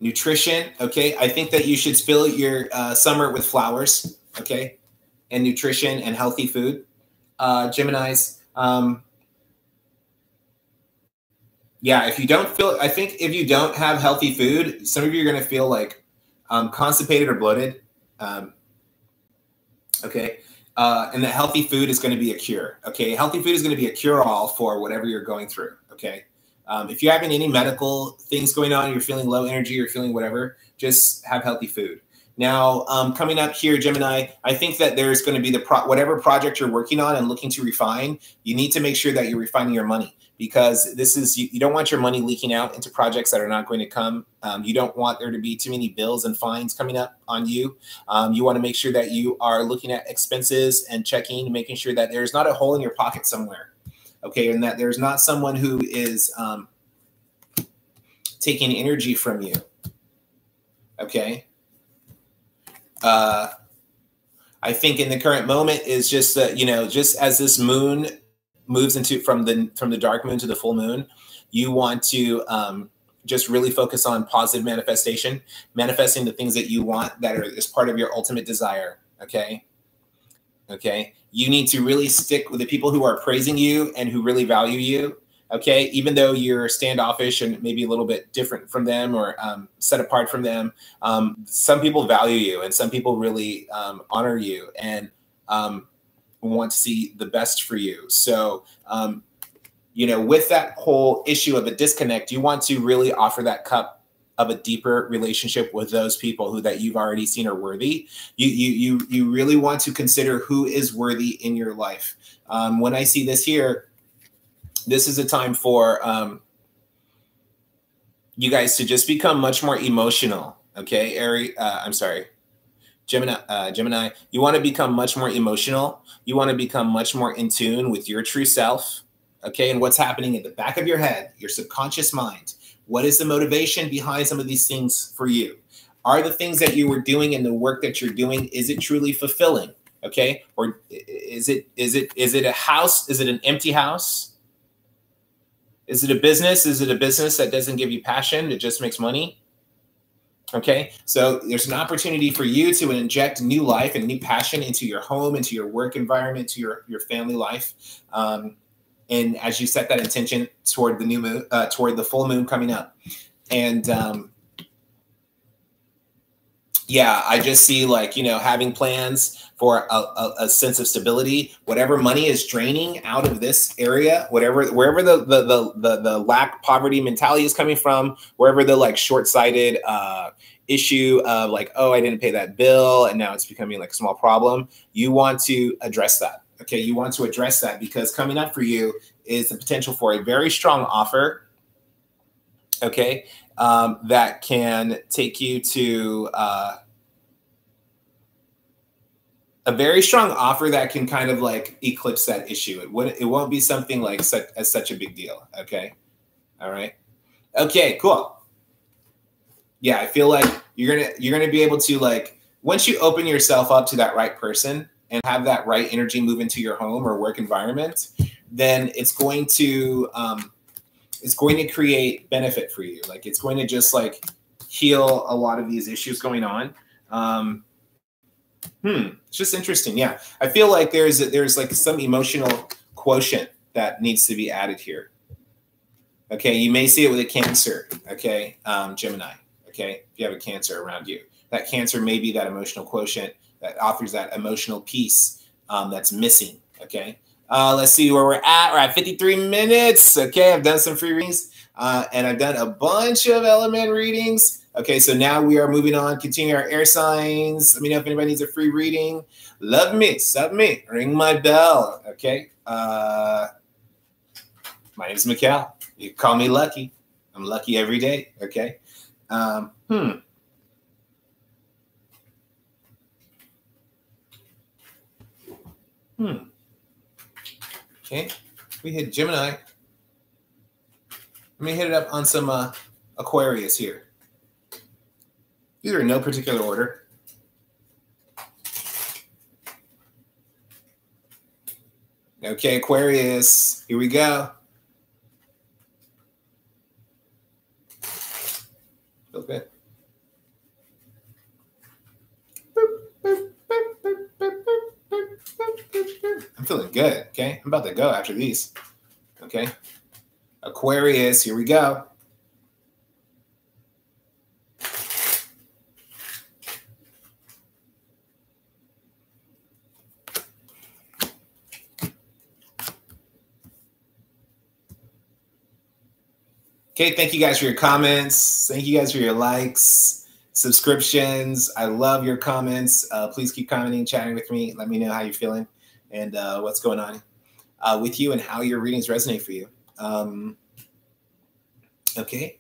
Nutrition, okay? I think that you should fill your summer with flowers, okay? And nutrition and healthy food. Geminis, yeah, if you don't feel, I think if you don't have healthy food, some of you are going to feel like constipated or bloated. Okay. And that healthy food is going to be a cure. Okay. Healthy food is going to be a cure-all for whatever you're going through. Okay. If you're having any medical things going on, you're feeling low energy, you're feeling whatever, just have healthy food. Now, coming up here, Gemini, I think that there's going to be whatever project you're working on and looking to refine, you need to make sure that you're refining your money, because this is, you don't want your money leaking out into projects that are not going to come. You don't want there to be too many bills and fines coming up on you. You want to make sure that you are looking at expenses and checking, making sure that there's not a hole in your pocket somewhere. Okay, and that there's not someone who is taking energy from you. Okay. I think in the current moment is just that, you know, just as this moon moves into from the dark moon to the full moon, you want to just really focus on positive manifestation, manifesting the things that you want that are as part of your ultimate desire. Okay. Okay. You need to really stick with the people who are praising you and who really value you. Okay, even though you're standoffish and maybe a little bit different from them or set apart from them, some people value you and some people really honor you and want to see the best for you. So, you know, with that whole issue of a disconnect, you want to really offer that cup of a deeper relationship with those people who that you've already seen are worthy. You really want to consider who is worthy in your life. When I see this here, this is a time for you guys to just become much more emotional. Okay, I'm sorry, Gemini, you want to become much more emotional. You want to become much more in tune with your true self. Okay, and what's happening at the back of your head, your subconscious mind. What is the motivation behind some of these things for you? Are the things that you were doing and the work that you're doing, is it truly fulfilling? Okay, or is it a house? Is it an empty house? Is it a business? Is it a business that doesn't give you passion? It just makes money? Okay, so there's an opportunity for you to inject new life and new passion into your home, into your work environment, to your family life. And as you set that intention toward the new moon, toward the full moon coming up. And yeah, I just see, like, you know, having plans for a sense of stability. Whatever money is draining out of this area, wherever the lack poverty mentality is coming from, wherever the like short-sighted issue of like, oh, I didn't pay that bill and now it's becoming like a small problem, you want to address that. Okay, you want to address that because coming up for you is the potential for a very strong offer. Okay, that can take you to a very strong offer that can kind of like eclipse that issue. It won't be something like such a big deal. Okay, all right, okay, cool. Yeah, I feel like you're gonna be able to, like, once you open yourself up to that right person and have that right energy move into your home or work environment, then it's going to create benefit for you. Like, it's going to just like heal a lot of these issues going on. It's just interesting. Yeah, I feel like there's like some emotional quotient that needs to be added here. Okay, you may see it with a Cancer. Okay, Gemini. Okay, if you have a Cancer around you, that Cancer may be that emotional quotient that offers that emotional piece that's missing. Okay, let's see where we're at. We're at 53 minutes. Okay, I've done some free readings and I've done a bunch of element readings. Okay, so now we are moving on, continue our air signs. Let me know if anybody needs a free reading. Love me, sub me, ring my bell. Okay, my name is Mikhail. You can call me Lucky. I'm lucky every day. Okay. Okay, we hit Gemini. Let me hit it up on some Aquarius here. These are in no particular order. Okay, Aquarius, here we go. Feels good. I'm feeling good, okay? I'm about to go after these, okay? Aquarius, here we go. Okay, thank you guys for your comments. Thank you guys for your likes. subscriptions. I love your comments. Please keep commenting, chatting with me. Let me know how you're feeling and what's going on with you and how your readings resonate for you. Okay.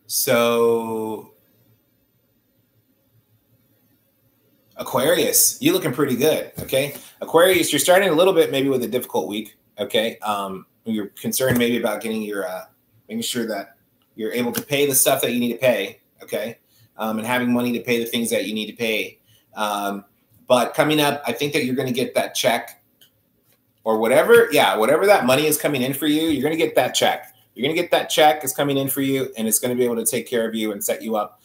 So Aquarius, you're looking pretty good. Okay. Aquarius, you're starting a little bit maybe with a difficult week. Okay. You're concerned maybe about getting your, making sure that you're able to pay the stuff that you need to pay. Okay. And having money to pay the things that you need to pay. But coming up, I think that you're going to get that check or whatever. Yeah. Whatever that money is coming in for you, you're going to get that check. You're going to get that check is coming in for you, and it's going to be able to take care of you and set you up.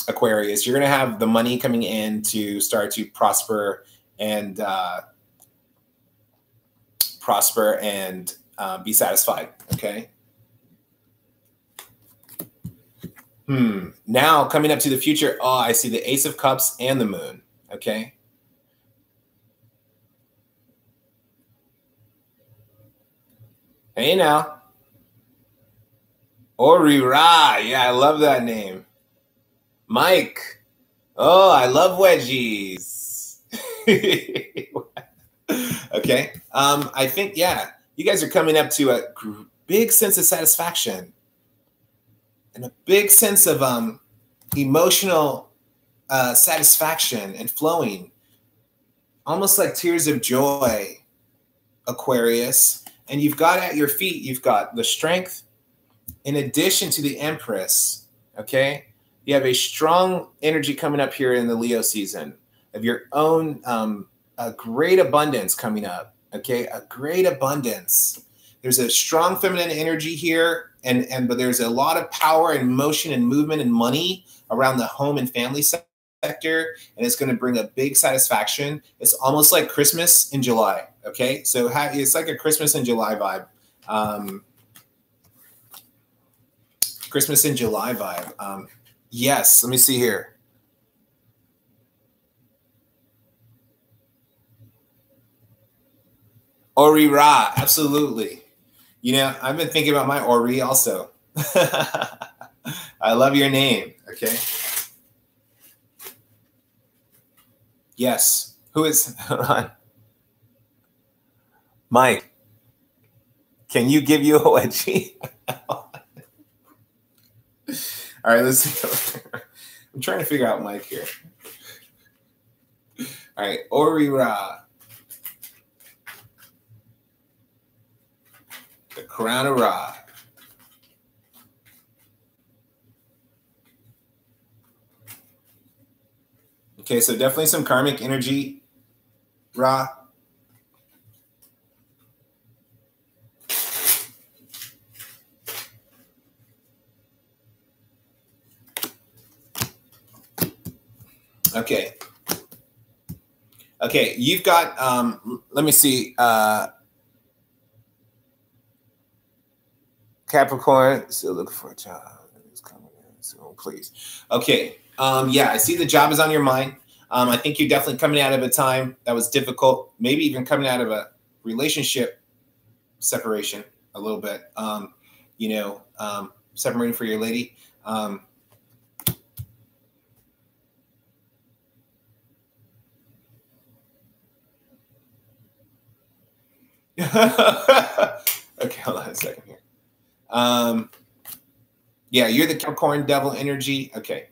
Aquarius, you're going to have the money coming in to start to prosper and be satisfied. Okay. Now coming up to the future. Oh, I see the Ace of Cups and the Moon. Okay. Hey now. Ori-Ra. Yeah, I love that name. Mike. Oh, I love wedgies. Okay. I think, yeah, you guys are coming up to a big sense of satisfaction and a big sense of emotional satisfaction and flowing, almost like tears of joy, Aquarius. And you've got at your feet, you've got the Strength in addition to the Empress. Okay. You have a strong energy coming up here in the Leo season of your own, a great abundance coming up. Okay. A great abundance. There's a strong feminine energy here, but there's a lot of power and motion and movement and money around the home and family sector, and it's going to bring a big satisfaction. It's almost like Christmas in July. Okay. So it's like a Christmas in July vibe. Christmas in July vibe. Yes. Let me see here. Ori-Ra. Absolutely. You know, I've been thinking about my Ori also. I love your name. Okay. Yes. Who is, hold on. Mike, can you give you a wedgie? All right, let's go. I'm trying to figure out Mike here. All right, Ori-Ra. The Crown of Ra. Okay, so definitely some karmic energy, Ra. Okay. Okay, you've got, let me see, Capricorn, still looking for a job. It's coming in soon, please. Okay, yeah, I see the job is on your mind. I think you're definitely coming out of a time that was difficult, maybe even coming out of a relationship separation a little bit, you know, separating for your lady. Okay, hold on a second here. Yeah, you're the Capricorn devil energy. Okay.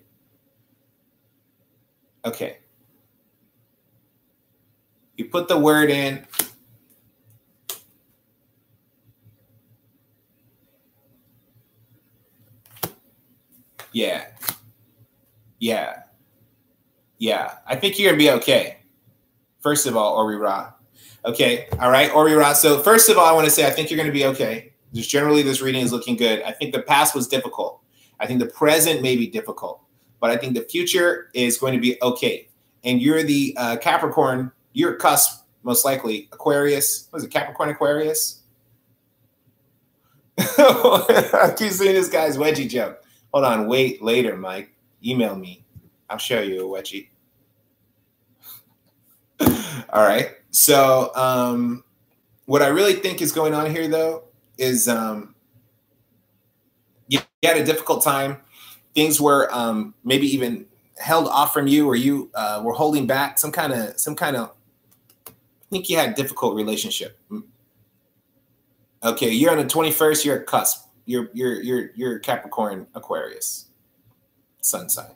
Okay. You put the word in. Yeah. Yeah. Yeah. I think you're going to be okay. First of all, Ori-Ra. Okay. All right, Ori-Ra. So first of all, I want to say I think you're going to be okay. Just generally, this reading is looking good. I think the past was difficult. I think the present may be difficult. But I think the future is going to be okay. And you're the Capricorn. You're cusp, most likely. Aquarius. What is it, Capricorn Aquarius? I keep seeing this guy's wedgie joke. Hold on. Wait later, Mike. Email me. I'll show you a wedgie. All right. So what I really think is going on here, though, is you had a difficult time. Things were maybe even held off from you, or you were holding back some kind of. I think you had a difficult relationship. Okay, you're on the 21st. You're at cusp. You're Capricorn, Aquarius, sun sign.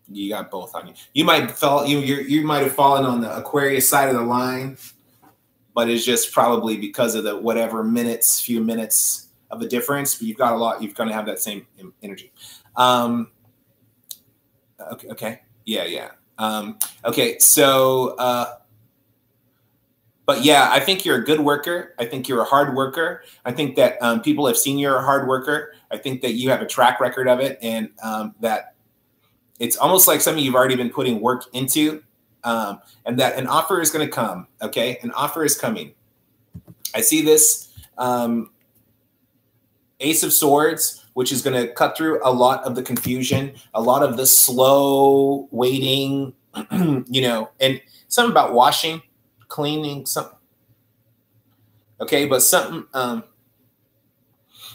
You got both on you. You might have fallen on the Aquarius side of the line, but it's just probably because of the whatever few minutes of a difference. But you've got a lot. You're going to have that same energy. Okay. Yeah. Okay. So, but yeah, I think you're a good worker. I think you're a hard worker. I think that people have seen you're a hard worker. I think that you have a track record of it, and that it's almost like something you've already been putting work into, and that an offer is going to come. Okay, an offer is coming. I see this Ace of Swords, which is going to cut through a lot of the confusion, a lot of the slow waiting, you know, and something about washing, cleaning, something. Okay, but something,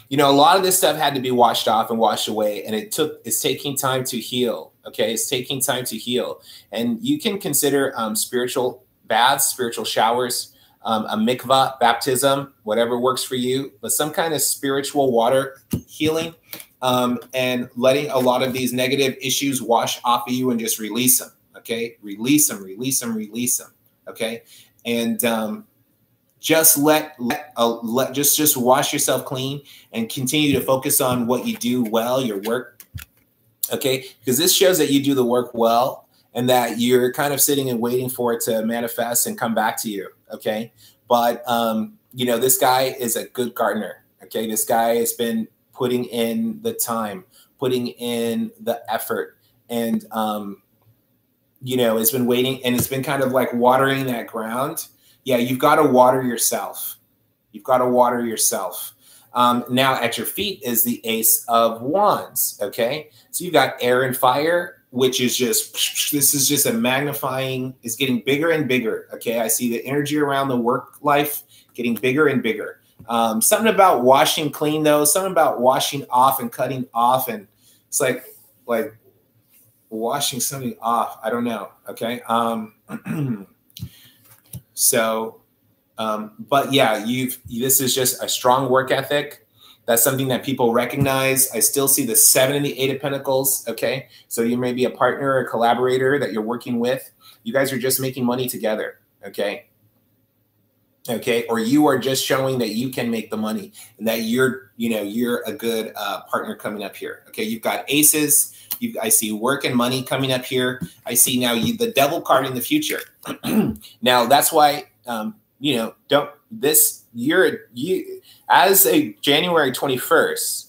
you know, a lot of this stuff had to be washed off and washed away, and it's taking time to heal. Okay, it's taking time to heal, and you can consider spiritual baths, spiritual showers, a mikvah, baptism, whatever works for you, but some kind of spiritual water healing, and letting a lot of these negative issues wash off of you and just release them. Okay, release them. Okay, and just just wash yourself clean and continue to focus on what you do well, your work. Okay, because this shows that you do the work well, and that you're kind of sitting and waiting for it to manifest and come back to you. Okay, but you know, this guy is a good gardener. Okay, this guy has been putting in the time, putting in the effort, and you know, has been waiting, and it's been kind of like watering that ground. Yeah, you've got to water yourself. You've got to water yourself. Now at your feet is the Ace of Wands. Okay, so you've got air and fire, which is just, this is just a magnifying, is getting bigger and bigger. Okay, I see the energy around the work life getting bigger and bigger. Something about washing clean though, something about washing off and cutting off, and it's like washing something off. I don't know. Okay. So, but yeah, this is just a strong work ethic. That's something that people recognize. I still see the 7 and the 8 of Pentacles. Okay. So you may be a partner or a collaborator that you're working with. You guys are just making money together. Okay. Okay. Or you are just showing that you can make the money, and that you're a good partner coming up here. Okay. You've got aces. I see work and money coming up here. I see now the devil card in the future. Now that's why, you know, as a January 21st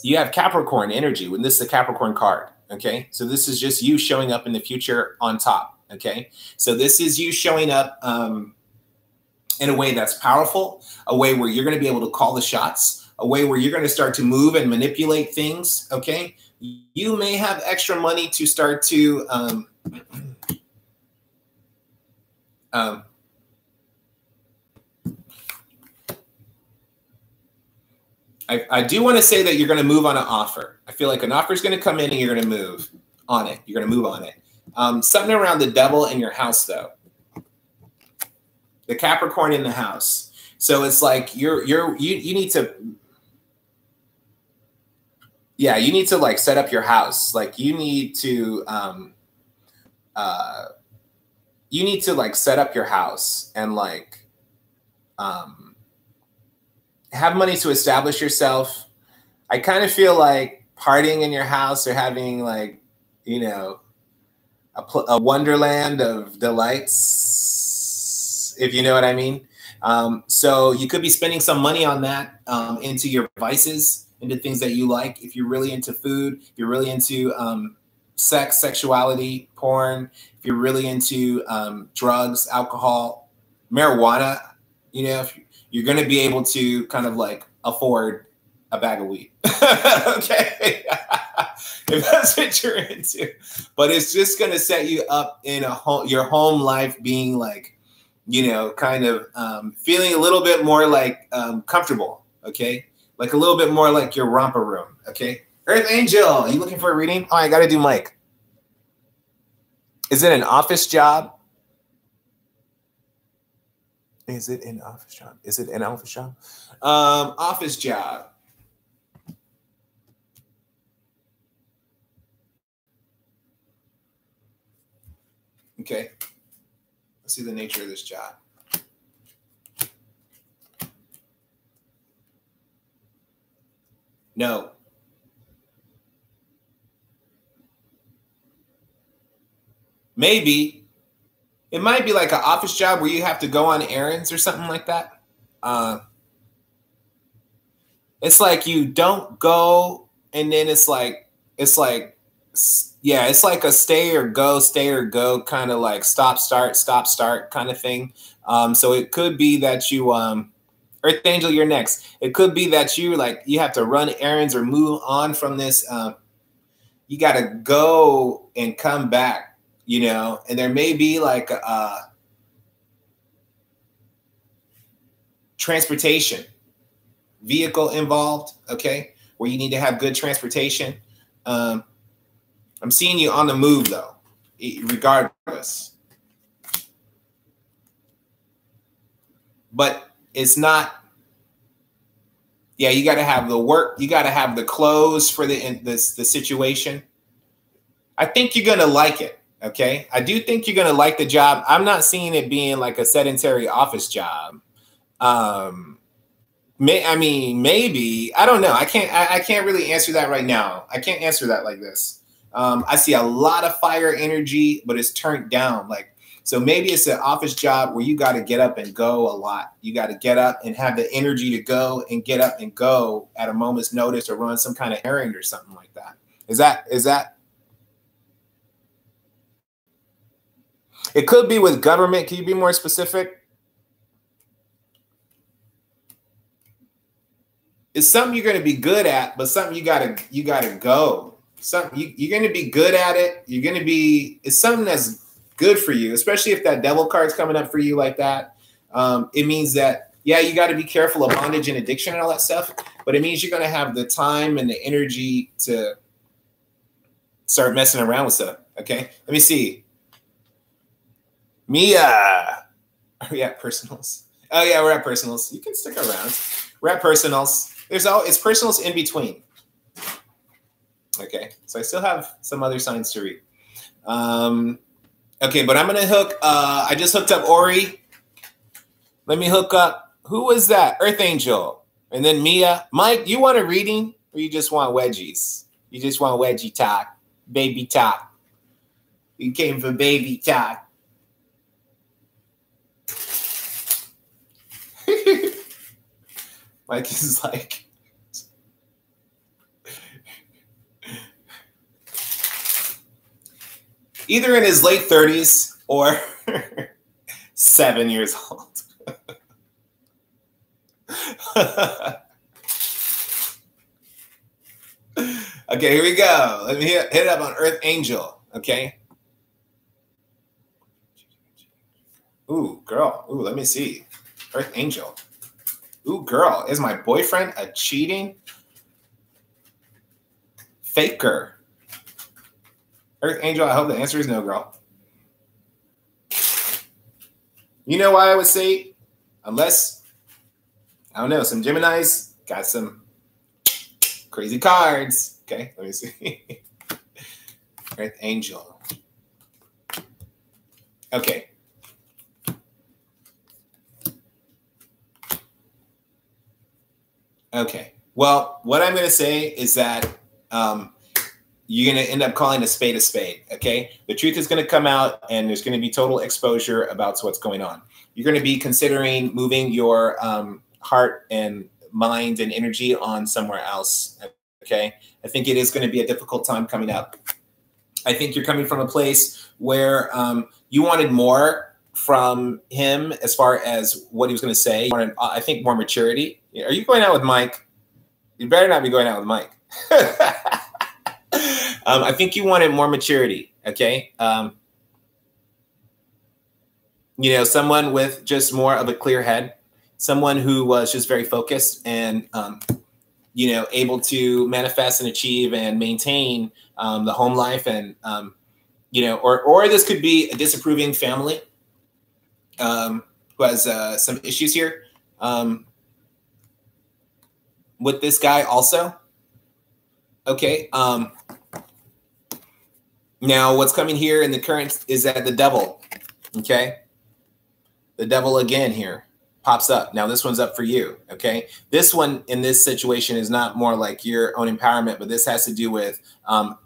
you have Capricorn energy when this is a Capricorn card. Okay. So this is just you showing up in the future on top. Okay. So this is you showing up, in a way that's powerful, a way where you're going to be able to call the shots, a way where you're going to start to move and manipulate things. Okay. You may have extra money to start to, I do want to say that you're going to move on an offer. I feel like an offer is going to come in and you're going to move on it. You're going to move on it. Something around the devil in your house, though. The Capricorn in the house. So it's like you need to, yeah, you need to like set up your house. Like you need to like set up your house and like have money to establish yourself. I kind of feel like partying in your house or having like, you know, a wonderland of delights, if you know what I mean. So you could be spending some money on that, into your vices, into things that you like. If you're really into food, if you're really into sex, sexuality, porn, if you're really into drugs, alcohol, marijuana, you know, if you're going to be able to kind of like afford a bag of weed. Okay. If that's what you're into. But it's just going to set you up in your home life being like, you know, kind of feeling a little bit more like comfortable. Okay. like a little bit more like your romper room. Okay. Earth Angel, you looking for a reading? Oh, I got to do Mike. Is it an office job? Is it an office job? Is it an office job? Office job. Okay. Let's see the nature of this job. No. Maybe. It might be like an office job where you have to go on errands or something like that. It's like you don't go, and then it's like, yeah, it's like a stay or go kind of like stop, start kind of thing. So it could be that you, Earth Angel, you're next. It could be that you have to run errands or move on from this. You got to go and come back. You know, and there may be like transportation vehicle involved, okay, where you need to have good transportation. I'm seeing you on the move though, regardless. But it's not, yeah, you got to have the work, you got to have the clothes for the situation. I think you're going to like it. Okay, I do think you're gonna like the job. I'm not seeing it being like a sedentary office job. I mean, maybe, I don't know. I can't really answer that right now. I can't answer that like this. I see a lot of fire energy, but it's turned down. Like, so maybe it's an office job where you got to get up and go a lot. You got to get up and have the energy to go and get up and go at a moment's notice or run some kind of errand or something like that. Is that? It could be with government. Can you be more specific? It's something you're going to be good at, but something you gotta go. Something you're going to be good at it. You're going to be. It's something that's good for you, especially if that devil card's coming up for you like that. It means that, yeah, you got to be careful of bondage and addiction and all that stuff. But it means you're going to have the time and the energy to start messing around with stuff. Okay, let me see. Mia, are we at personals? Oh yeah, we're at personals. You can stick around. We're at personals. It's personals in between. Okay, so I still have some other signs to read. Okay, but I'm gonna hook. I just hooked up Ori. Let me hook up. Who was that? Earth Angel, and then Mia. Mike, you want a reading, or you just want wedgies? You just want wedgie talk, baby talk. You came for baby talk. Mike is like, either in his late 30s or 7 years old. Okay, here we go. Let me hit it up on Earth Angel. Okay. Ooh, girl. Ooh, let me see. Earth Angel. Ooh, girl, is my boyfriend a cheating faker? Earth Angel, I hope the answer is no, girl. You know why I would say, unless, I don't know, some Geminis got some crazy cards. Okay, let me see. Earth Angel. Okay. Okay. Well, what I'm going to say is that you're going to end up calling a spade, okay? The truth is going to come out, and there's going to be total exposure about what's going on. You're going to be considering moving your heart and mind and energy on somewhere else, okay? I think it is going to be a difficult time coming up. I think you're coming from a place where you wanted more from him as far as what he was going to say. You wanted, I think, more maturity. Are you going out with Mike? You better not be going out with Mike. I think you wanted more maturity, okay? You know, someone with just more of a clear head, someone who was just very focused and you know, able to manifest and achieve and maintain the home life, and you know, or this could be a disapproving family who has some issues here with this guy also. Okay. Now what's coming here in the current is that the devil, okay? The devil again here pops up. Now this one's up for you, okay? This one in this situation is not more like your own empowerment, but this has to do with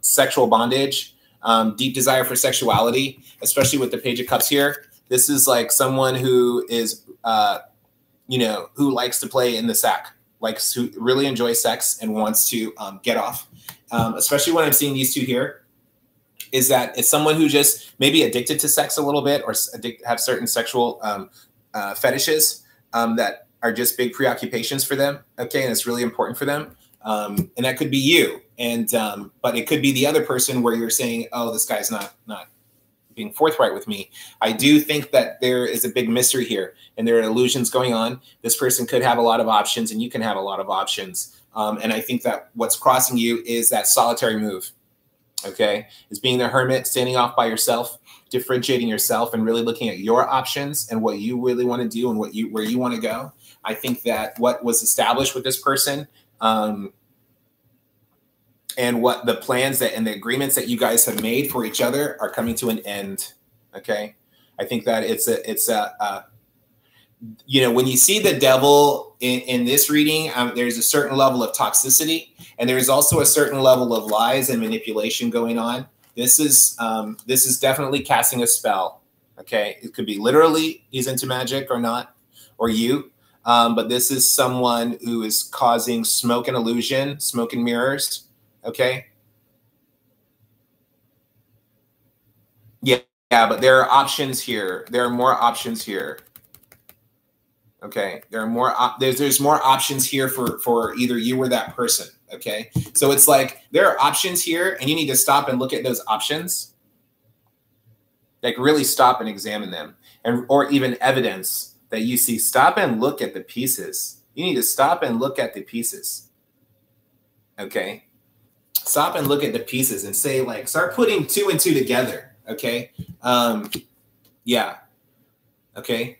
sexual bondage, deep desire for sexuality, especially with the Page of Cups here. This is like someone who is, you know, who likes to play in the sack, likes to really enjoy sex and wants to get off. Especially when I'm seeing these two here, is that it's someone who just maybe addicted to sex a little bit, or have certain sexual fetishes that are just big preoccupations for them. Okay, and it's really important for them. And that could be you, and but it could be the other person where you're saying, "Oh, this guy's not being forthright with me." I do think that there is a big mystery here, and there are illusions going on. This person could have a lot of options, and you can have a lot of options. And I think that what's crossing you is that solitary move. Okay, is being the hermit, standing off by yourself, differentiating yourself, and really looking at your options and what you really want to do and where you want to go. I think that what was established with this person, and what the plans and the agreements that you guys have made for each other are coming to an end. Okay, I think that it's a you know, when you see the devil in this reading, there's a certain level of toxicity, and there's also a certain level of lies and manipulation going on. This is definitely casting a spell. Okay, it could be literally he's into magic or not, or you, but this is someone who is causing smoke and illusion, smoke and mirrors. Okay. Yeah, but there are options here. There are more options here. Okay, there are more. There's more options here for either you or that person. Okay, so it's like there are options here, and you need to stop and look at those options. Like really stop and examine them, or even evidence that you see. Stop and look at the pieces. You need to stop and look at the pieces. Okay, stop and look at the pieces and say, like, start putting 2 and 2 together. Okay, yeah. Okay.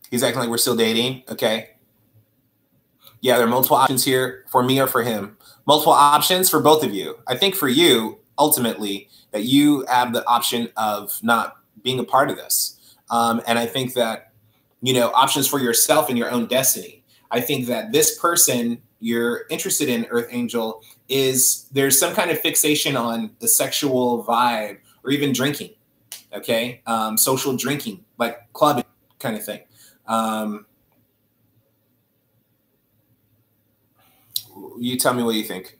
He's acting like we're still dating. Okay. Yeah, there are multiple options here for me or for him. Multiple options for both of you. I think for you, ultimately, that you have the option of not being a part of this. And I think that, you know, options for yourself and your own destiny. I think that this person you're interested in, Earth Angel, is there's some kind of fixation on the sexual vibe or even drinking. Okay. Social drinking, like clubbing kind of thing. You tell me what you think.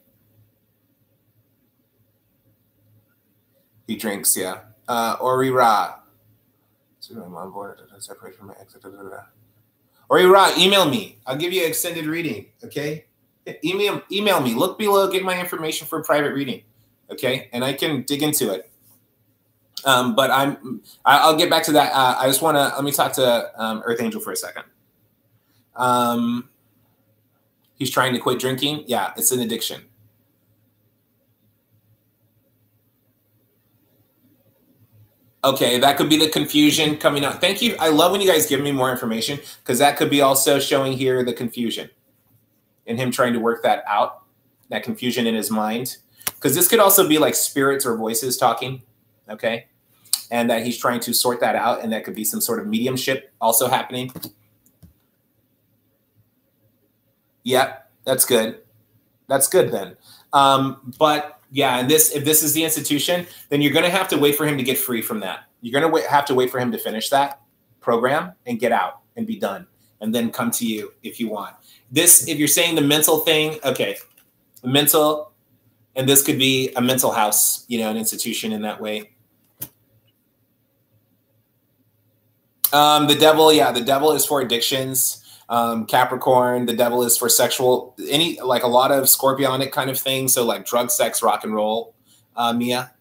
He drinks, yeah. Ori Ra. So I'm on board. Separate from my ex. Ori Ra, email me. I'll give you an extended reading. Okay. Email me. Look below. Get my information for a private reading. Okay, and I can dig into it. But I'll get back to that. I just want to let me talk to Earth Angel for a second. He's trying to quit drinking. Yeah, it's an addiction. Okay, that could be the confusion coming out. Thank you. I love when you guys give me more information, because that could be also showing here the confusion and him trying to work that out, that confusion in his mind. Because this could also be like spirits or voices talking, okay? And that he's trying to sort that out, and that could be some sort of mediumship also happening. Yeah, that's good. That's good then. But yeah, and if this is the institution, then you're going to have to wait for him to get free from that. You're going to have to wait for him to finish that program and get out and be done, and then come to you if you want. This, if you're saying the mental thing, okay, mental, and this could be a mental house, you know, an institution in that way. The devil, yeah, the devil is for addictions. Capricorn, the devil is for sexual, like a lot of scorpionic kind of things. So like drug, sex, rock and roll, Mia.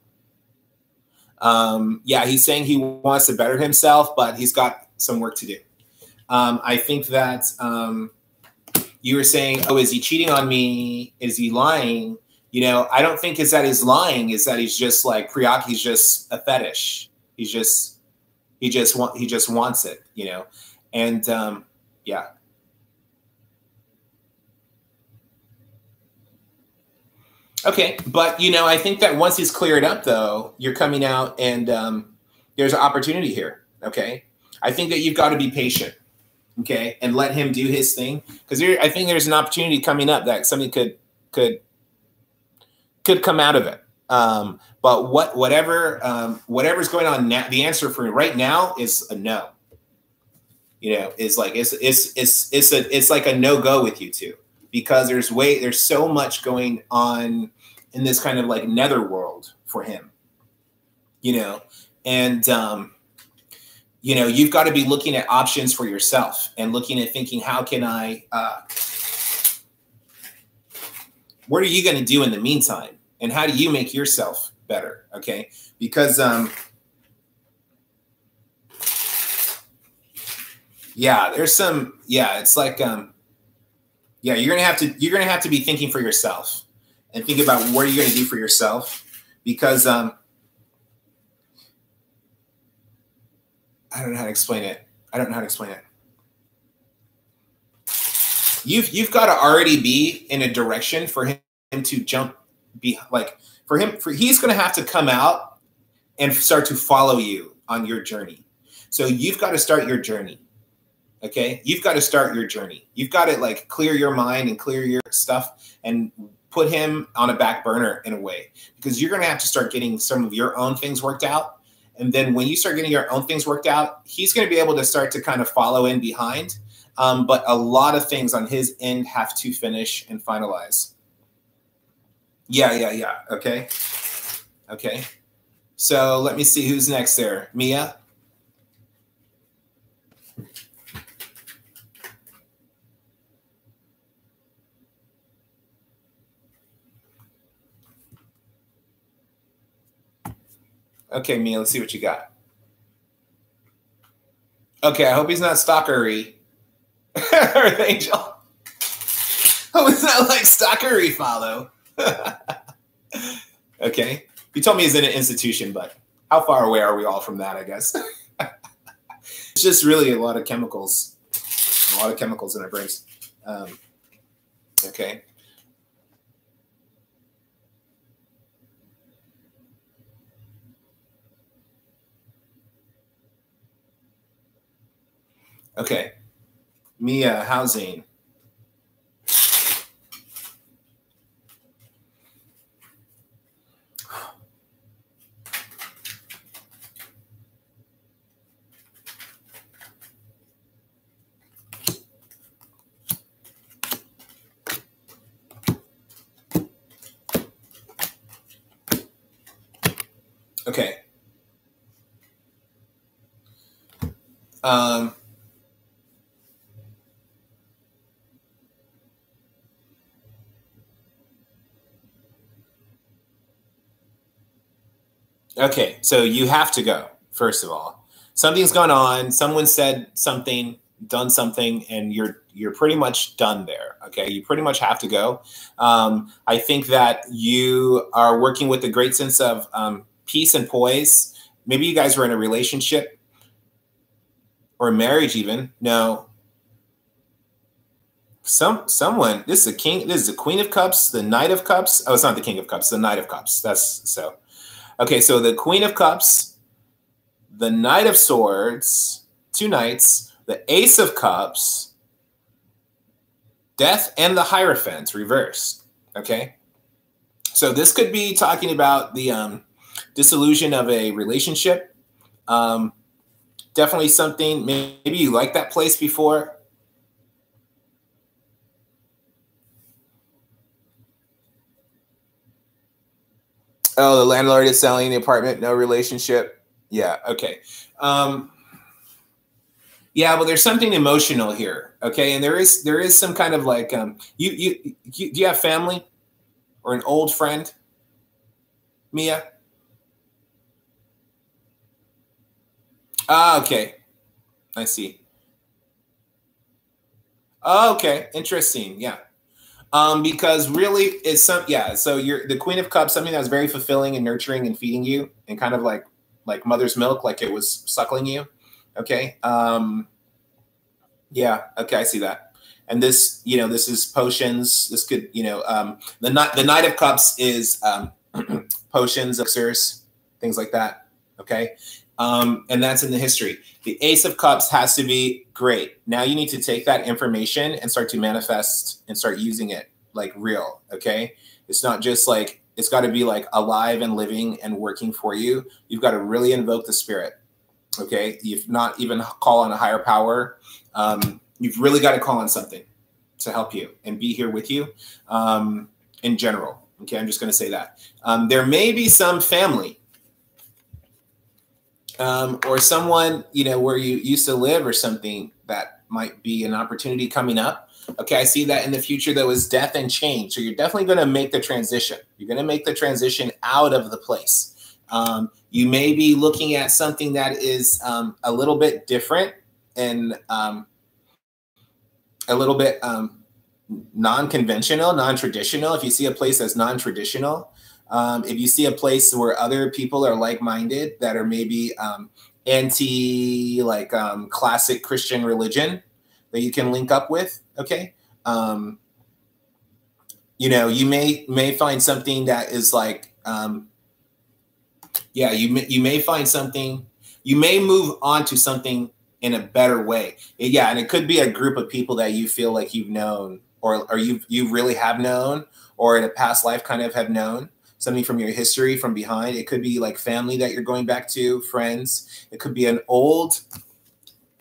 Yeah, he's saying he wants to better himself, but he's got some work to do. I think that you were saying, oh, is he cheating on me? Is he lying? You know, I don't think it's that he's lying. Is that he's just like he's just a fetish. He just wants it, you know, and yeah. Okay, but you know, I think that once he's cleared up, though, you're coming out, and there's an opportunity here. Okay, I think that you've got to be patient. Okay, and let him do his thing, because I think there's an opportunity coming up that something could come out of it. But whatever's going on now, the answer for right now is a no. You know, is like it's like a no go with you two, because there's so much going on in this kind of like netherworld for him. You know, and you know, you've got to be looking at options for yourself and looking at thinking, how can I? What are you going to do in the meantime? And how do you make yourself better? Okay. Because, yeah, there's some, yeah, it's like, yeah, you're going to have to be thinking for yourself and think about what are you going to do for yourself, because, I don't know how to explain it. You've got to already be in a direction for him to jump, he's going to have to come out and start to follow you on your journey. So you've got to start your journey. Okay. You've got to start your journey. You've got to like clear your mind and clear your stuff and put him on a back burner in a way, because you're going to have to start getting some of your own things worked out. And then when you start getting your own things worked out, he's going to be able to start to kind of follow in behind. But a lot of things on his end have to finish and finalize. Yeah. Okay. So let me see who's next there. Mia? Okay, Mia, let's see what you got. Okay, I hope he's not stalkery. Earth Angel. Oh, it's not like stalkery follow. Okay. You told me he's in an institution, but how far away are we all from that, I guess? It's just really a lot of chemicals. A lot of chemicals in our brains. Okay. Okay. Mia, housing. Okay. Okay, so you have to go, first of all. Something's gone on, someone said something, done something, and you're pretty much done there, okay? You pretty much have to go. I think that you are working with a great sense of peace and poise. Maybe you guys were in a relationship or a marriage even. No. Someone, this is a king, this is the Queen of Cups, the Knight of Cups. Oh, it's not the King of Cups, the Knight of Cups. That's so. Okay, so the Queen of Cups, the Knight of Swords, two knights, the Ace of Cups, Death, and the Hierophant reversed. Okay, so this could be talking about the dissolution of a relationship. Definitely something, maybe you liked that place before. Oh, the landlord is selling the apartment, no relationship. Yeah, okay. Yeah, well, there's something emotional here, okay? And there is some kind of like, do you have family or an old friend, Mia? Ah, okay. I see. Oh, okay, interesting. Yeah. Because really it's so you're the Queen of Cups, something that was very fulfilling and nurturing and feeding you and kind of like mother's milk, like it was suckling you. Okay. Yeah, okay, I see that. And this, this is potions. This could, the Knight of Cups is potions, elixirs, things like that. Okay. And that's in the history. The Ace of Cups has to be great. Now you need to take that information and start to manifest and start using it like real. Okay. It's not just like, it's got to be like alive and living and working for you. You've got to really invoke the spirit. Okay. You've not even call on a higher power. You've really got to call on something to help you and be here with you in general. Okay. I'm just going to say that. There may be some family or someone, where you used to live or something that might be an opportunity coming up. Okay, I see that in the future there was death and change. So you're definitely going to make the transition. You're going to make the transition out of the place. You may be looking at something that is a little bit different and a little bit non-conventional, non-traditional. If you see a place that's non-traditional, if you see a place where other people are like-minded that are maybe anti classic Christian religion that you can link up with, okay? You may find something that is like, you may find something, you may move on to something in a better way. Yeah, and it could be a group of people that you feel like you've known or you really have known or in a past life kind of have known. Something from your history from behind. It could be like family that you're going back to, friends. It could be an old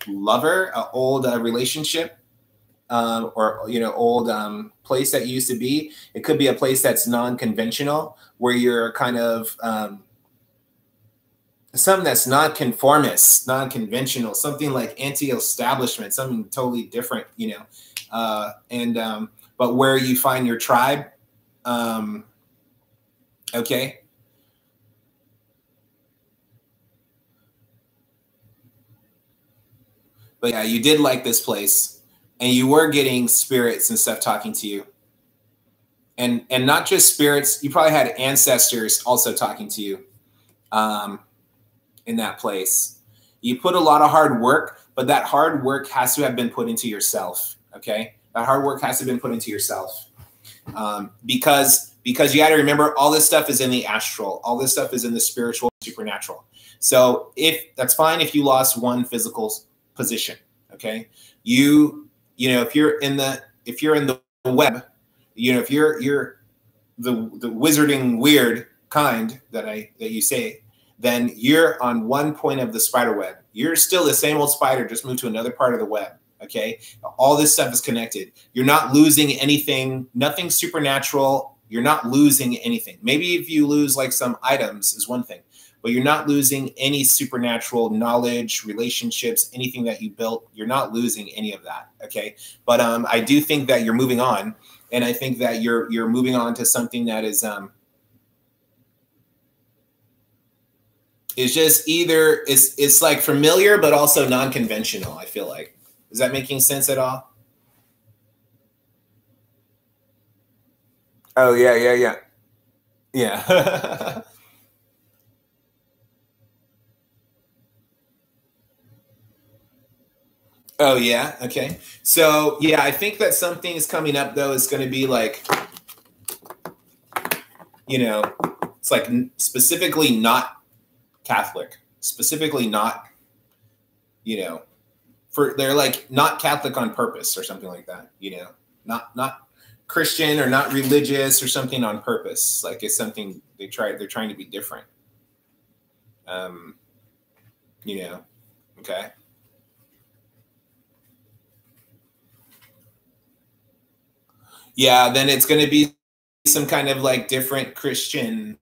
lover, an old relationship, or old place that you used to be. It could be a place that's non-conventional, where you're kind of something that's non-conformist, non-conventional, something like anti-establishment, something totally different, but where you find your tribe. Okay. But yeah, you did like this place and you were getting spirits and stuff talking to you. And not just spirits, you probably had ancestors also talking to you in that place. You put a lot of hard work, but that hard work has to have been put into yourself. Okay. That hard work has to have been put into yourself. Because you got to remember all this stuff is in the astral. All this stuff is in the spiritual, supernatural. So if that's fine if you lost one physical position, okay? If you're in the web, if you're the wizarding weird kind that you say, then you're on one point of the spider web. You're still the same old spider, just moved to another part of the web. Okay. All this stuff is connected. You're not losing anything, nothing supernatural. You're not losing anything. Maybe if you lose like some items is one thing, but you're not losing any supernatural knowledge, relationships, anything that you built. You're not losing any of that. Okay. But I do think that you're moving on. And I think that you're moving on to something that is just either it's like familiar, but also non-conventional, I feel like. Is that making sense at all? Oh, yeah. Yeah. Oh, yeah. Okay. So, yeah, I think that something is coming up, though, is going to be like, it's like specifically not Catholic, specifically not, they're like not Catholic on purpose or something like that, not Christian or not religious or something on purpose. Like it's something they're trying to be different. Okay. Yeah, then it's going to be some kind of like different Christian